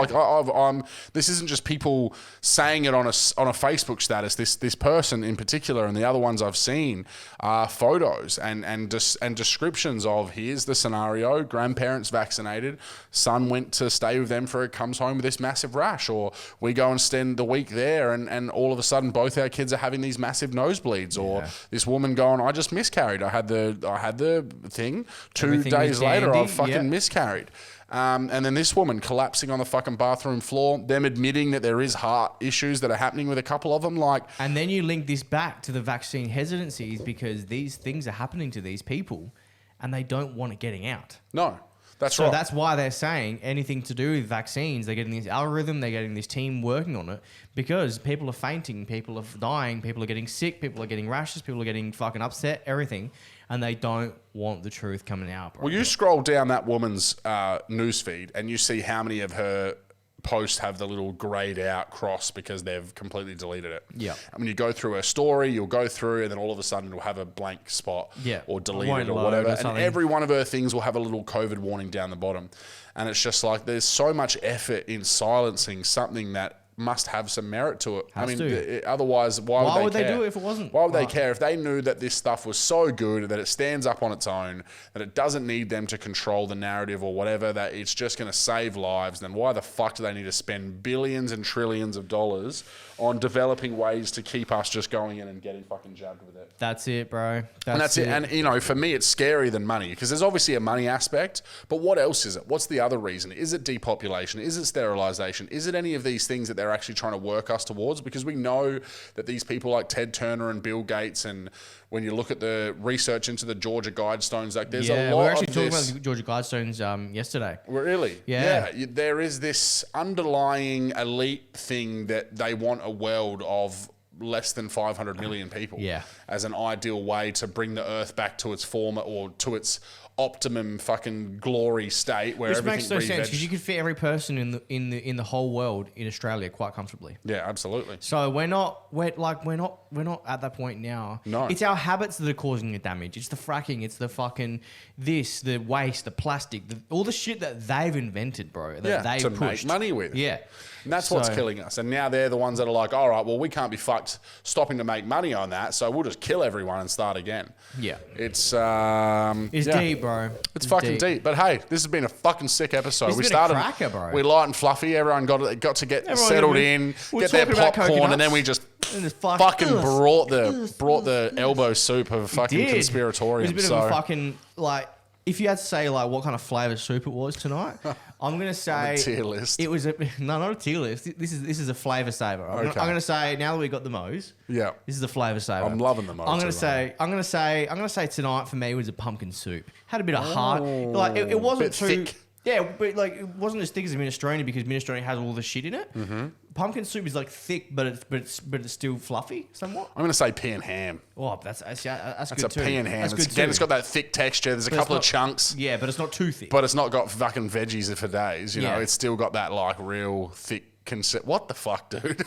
this isn't just people saying it on a Facebook status. This person in particular, and the other ones I've seen are photos and descriptions of, here's the scenario: grandparents vaccinated, son went to stay with them comes home with this massive rash. crash, or we go and spend the week there, and all of a sudden both our kids are having these massive nosebleeds, or this woman going, I just miscarried. I had the thing. 2 days later, I've fucking miscarried. And then this woman collapsing on the fucking bathroom floor, them admitting that there is heart issues that are happening with a couple of them. And then you link this back to the vaccine hesitancies, because these things are happening to these people and they don't want it getting out. No, that's right. So that's why they're saying anything to do with vaccines, they're getting this algorithm, they're getting this team working on it, because people are fainting, people are dying, people are getting sick, people are getting rashes, people are getting fucking upset, everything. And they don't want the truth coming out, bro. Well, you scroll down that woman's newsfeed and you see how many of her posts have the little grayed out cross because they've completely deleted it. Yeah. And when you go through her story, you'll go through and then all of a sudden it'll have a blank spot or deleted or whatever. And every one of her things will have a little COVID warning down the bottom. And it's just like there's so much effort in silencing something that must have some merit to it. Otherwise, why would they do it if it wasn't? Why would they care if they knew that this stuff was so good, that it stands up on its own, that it doesn't need them to control the narrative or whatever, that it's just going to save lives? Then why the fuck do they need to spend billions and trillions of dollars on developing ways to keep us just going in and getting fucking jabbed with it? That's it, bro. That's it. And, you know, for me, it's scarier than money, because there's obviously a money aspect, but what else is it? What's the other reason? Is it depopulation? Is it sterilization? Is it any of these things that they're actually trying to work us towards? Because we know that these people like Ted Turner and Bill Gates, and when you look at the research into the Georgia Guidestones, like there's a lot of this. We were actually talking about the Georgia Guidestones yesterday. Really? Yeah. There is this underlying elite thing that they want a world of less than 500 million people as an ideal way to bring the earth back to its former, or to its optimum fucking glory state, where which everything makes no sense, because you could fit every person in the whole world in Australia quite comfortably. Yeah, absolutely. So we're not at that point now. No, it's our habits that are causing the damage. It's the fracking. It's the fucking the waste, the plastic, all the shit that they've invented, bro. That they've to pushed. make money with. Yeah. And that's what's killing us. And now they're the ones that are like, all right, well, we can't be fucked stopping to make money on that, so we'll just kill everyone and start again. Yeah. It's deep, bro. It's fucking deep. But hey, this has been a fucking sick episode. We started a cracker, bro. We light and fluffy. Everyone got to get settled in, get their popcorn, and then we just fucking brought the elbow soup of fucking conspiratorium. It was a bit of a fucking, like, if you had to say like what kind of flavour soup it was tonight, I'm gonna say a tier list. It was not a tier list. This is a flavour saver. I'm gonna say, now that we got the Mo's, this is a flavour saver. I'm loving the Mo's. I'm gonna say tonight for me was a pumpkin soup. Had a bit of heart. Like it wasn't too thick. Yeah, but like it wasn't as thick as minestrone, because minestrone has all the shit in it. Mm-hmm. Pumpkin soup is like thick, but it's still fluffy somewhat. I'm gonna say pea and ham. Oh, that's good a too. pea and ham. That's good Again, too. it's got that thick texture. There's a couple of chunks. Yeah, but it's not too thick. But it's not got fucking veggies for days. You know, it's still got that like real thick What the fuck, dude?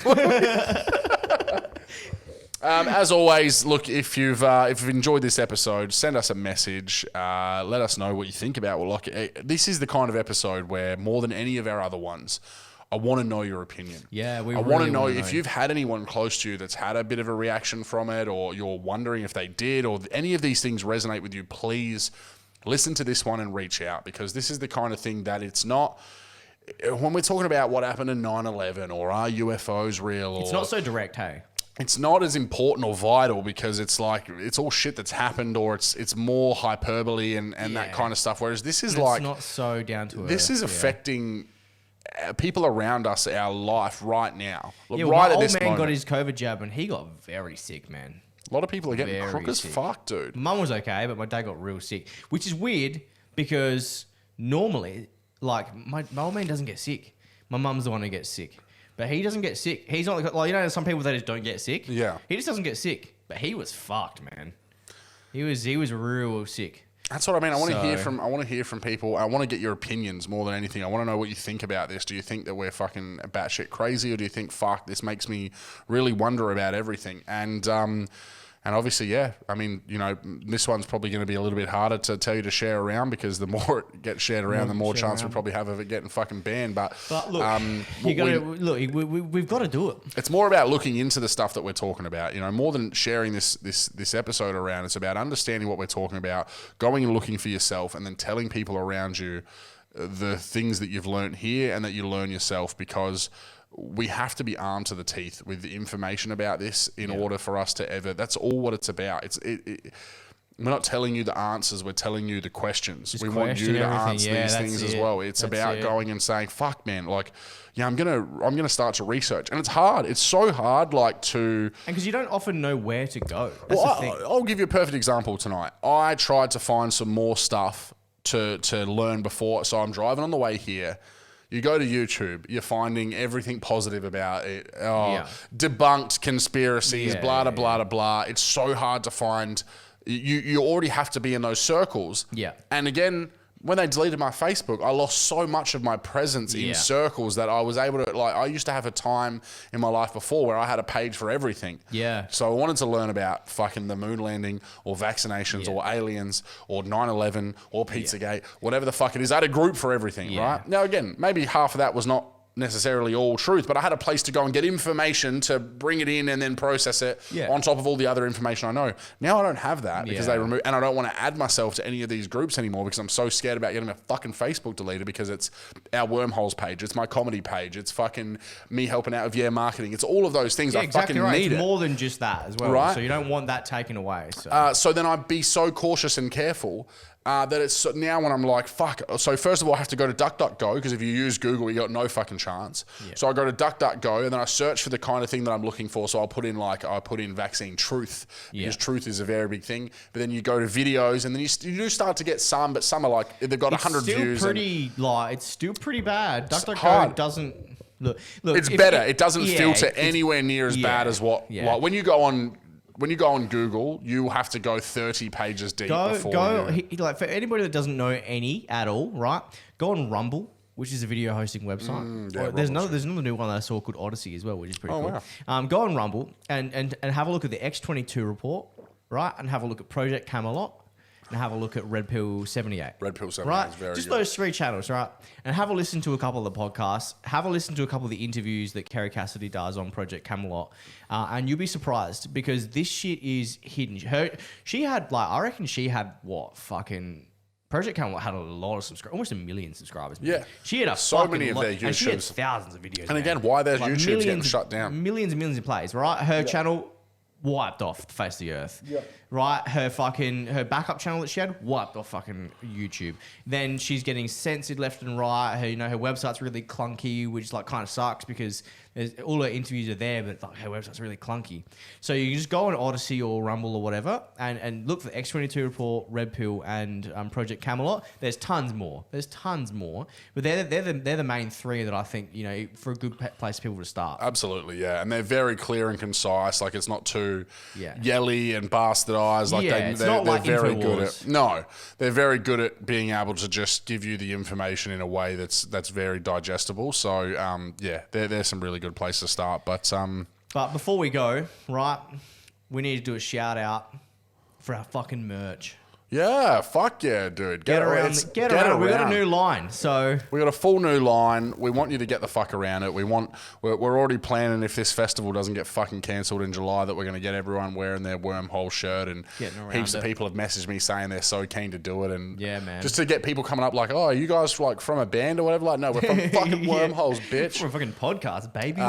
As always, look, if you've enjoyed this episode, send us a message. Let us know what you think about. Well, this is the kind of episode where, more than any of our other ones, I want to know your opinion. Yeah, I want to know if you've had anyone close to you that's had a bit of a reaction from it, or you're wondering if they did, or any of these things resonate with you. Please listen to this one and reach out, because this is the kind of thing that it's not. When we're talking about what happened in 9/11, or are UFOs real, it's not so direct, hey. It's not as important or vital, because it's like it's all shit that's happened, or it's more hyperbole and that kind of stuff. Whereas this is it's not so down to earth. This is affecting people around us, our life right now. Yeah, right my at this old man moment. got his COVID jab and he got very sick, man. A lot of people are getting Very crook as sick. fuck, dude. Mum was okay, but my dad got real sick, which is weird because normally, like, my old man doesn't get sick. My mum's the one who gets sick. But he doesn't get sick. He's not like, you know, some people that just don't get sick. Yeah. He just doesn't get sick. But he was fucked, man. He was real sick. That's what I mean. I want to hear from people. I want to get your opinions more than anything. I want to know what you think about this. Do you think that we're fucking batshit crazy, or do you think, fuck, this makes me really wonder about everything? And obviously, yeah, I mean, you know, this one's probably going to be a little bit harder to tell you to share around, because the more it gets shared around, the more chance we probably have of it getting fucking banned. But look, we've got to do it. It's more about looking into the stuff that we're talking about, you know, more than sharing this episode around. It's about understanding what we're talking about, going and looking for yourself, and then telling people around you the things that you've learned here and that you learn yourself, because we have to be armed to the teeth with the information about this in order for us to ever. That's all what it's about. We're not telling you the answers. We're telling you the questions. We want you to answer these things as well. It's about going and saying, "Fuck, man! Like, yeah, I'm gonna start to research." And it's hard. It's so hard, like to. And because you don't often know where to go. That's the thing. I'll give you a perfect example tonight. I tried to find some more stuff to learn before. So I'm driving on the way here. You go to YouTube, you're finding everything positive about it. Debunked conspiracies, blah, blah, blah. It's so hard to find. You already have to be in those circles. Yeah. And again, when they deleted my Facebook, I lost so much of my presence in circles that I was able to, like, I used to have a time in my life before where I had a page for everything. Yeah. So I wanted to learn about fucking the moon landing or vaccinations or aliens or 9/11 or Pizzagate, whatever the fuck it is. I had a group for everything, right? Now, again, maybe half of that was not necessarily all truth, but I had a place to go and get information to bring it in and then process it on top of all the other information I know. Now I don't have that because they remove, and I don't want to add myself to any of these groups anymore because I'm so scared about getting my fucking Facebook deleted because it's our Wormholes page, it's my comedy page, it's fucking me helping out with marketing, it's all of those things. I exactly fucking right. need it's it. more than just that as well, right? So you don't want that taken away. So then I'd be so cautious and careful. That it's now when I'm like, fuck. So first of all, I have to go to DuckDuckGo because if you use Google, you got no fucking chance. Yeah. So I go to DuckDuckGo and then I search for the kind of thing that I'm looking for. So I put in vaccine truth because truth is a very big thing. But then you go to videos and then you do start to get some, but some are like they've got 100 views. It's still pretty bad. DuckDuckGo doesn't look. It's better. It doesn't filter anywhere near as bad as what. Like when you go on Google, you have to go 30 pages deep like for anybody that doesn't know any at all, right? Go on Rumble, which is a video hosting website. There's another new one that I saw called Odyssey as well, which is pretty cool. Wow. Go on Rumble and have a look at the X22 report, right? And have a look at Project Camelot. And have a look at Red Pill 78. Red Pill 78 right? is very Just good. those three channels, right? And have a listen to a couple of the podcasts. Have a listen to a couple of the interviews that Kerry Cassidy does on Project Camelot. And you'll be surprised because this shit is hidden. I reckon she had Project Camelot had a lot of subscribers, almost 1 million subscribers. Yeah. She had so many of their YouTubers. And she had thousands of videos. And again, why their YouTube's getting shut down? Millions and millions of plays, right? Her channel wiped off the face of the earth. Yeah. Right? Her backup channel that she had wiped off fucking YouTube. Then she's getting censored left and right. Her website's really clunky, which like kind of sucks because all her interviews are there, but like, her website's really clunky. So you just go on Odyssey or Rumble or whatever and look for the X22 report, Red Pill, and Project Camelot. There's tons more. But they're the main three that I think, for a good place for people to start. Absolutely, yeah. And they're very clear and concise. Like it's not too yelly and bastardized. Like they're very good at. No, they're very good at being able to just give you the information in a way that's very digestible. So there's some really good place to start. But before we go, right, we need to do a shout out for our fucking merch. Yeah, fuck yeah, dude. Get around. We got a new line. So we got a full new line. We want you to get the fuck around it. We're already planning if this festival doesn't get fucking cancelled in July that we're going to get everyone wearing their Wormhole shirt, and heaps of people have messaged me saying they're so keen to do it, and man, just to get people coming up like, oh, are you guys like from a band or whatever? Like, no, we're from fucking Wormholes, bitch. We're a fucking podcast, baby.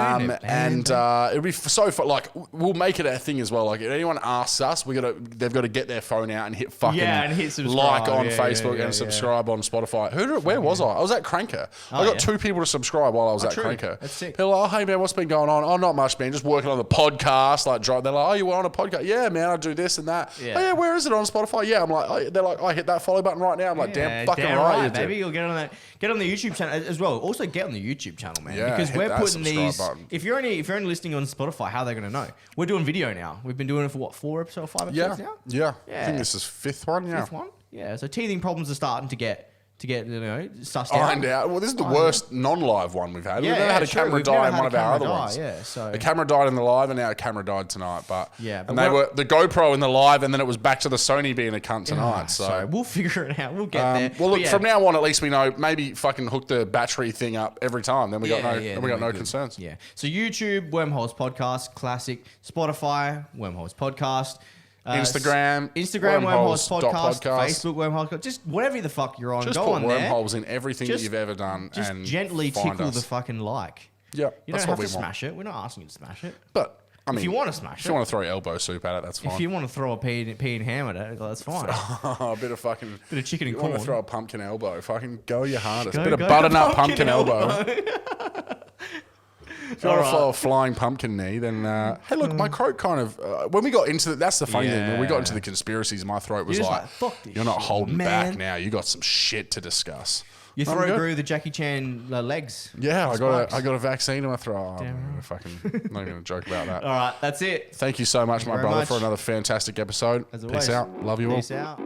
It'd be so fun. Like, we'll make it a thing as well. Like, if anyone asks us, they've got to get their phone out and hit fucking. And hit subscribe. Like on Facebook and subscribe on Spotify. Where was I? I was at Cranker. I got 2 people to subscribe while I was at Cranker. That's sick. People are like, oh, hey man, what's been going on? Oh, not much, man. Just working on the podcast. They're like, oh, you were on a podcast? Yeah, man, I do this and that. Yeah. Oh, yeah, where is it on Spotify? Yeah, I'm like, they're like, I hit that follow button right now. I'm like, damn right, baby. You'll get on that. Get on the YouTube channel as well. Also, get on the YouTube channel, man. Yeah, because we're putting these. Button. If you're only listening on Spotify, how are they going to know? We're doing video now. We've been doing it for what, 5 episodes now? Yeah. I think this is 5th one. Yeah. 5th one. Yeah. So teething problems are starting to get sussed out. Well, this is the worst non-live one we've had. We've never had a camera die in one of our other ones. Yeah, so a camera died in the live, and now a camera died tonight. But they were the GoPro in the live, and then it was back to the Sony being a cunt tonight. So we'll figure it out. We'll get there. Well, look, from now on, at least we know. Maybe fucking hook the battery thing up every time. Then we got no concerns. Yeah. So YouTube, Wormholes Podcast, classic. Spotify, Wormholes Podcast. Instagram Wormholes Podcast, Facebook Wormholes Podcast, just whatever the fuck you're on, just go put on Wormholes there. in everything that you've ever done, just and gently tickle the fucking like. Yeah, You that's don't what have we to want. smash it. We're not asking you to smash it. But I mean, If you want to smash if it. you want to throw elbow soup at it, that's fine. If you want to throw a pea and ham at it, that's fine. A bit of fucking... Bit of chicken and You want to corn. throw a pumpkin elbow, fucking go your hardest. Go- Bit of go butternut pumpkin pumpkin elbow. elbow. If you want to throw a flying pumpkin knee, then... hey, look, my throat kind of... when we got into... That's the funny thing. When we got into the conspiracies, my throat was You're just like, like, "Fuck this you're not shit, holding man." back now. You got some shit to discuss. Your I'm throat good. grew the Jackie Chan legs. Yeah, I Spikes. got a vaccine in my throat. I'm Damn not going to joke about that. All right, that's it. Thank you so much, my very brother, much. for another fantastic episode. As Peace always. out. Love you all. Peace out.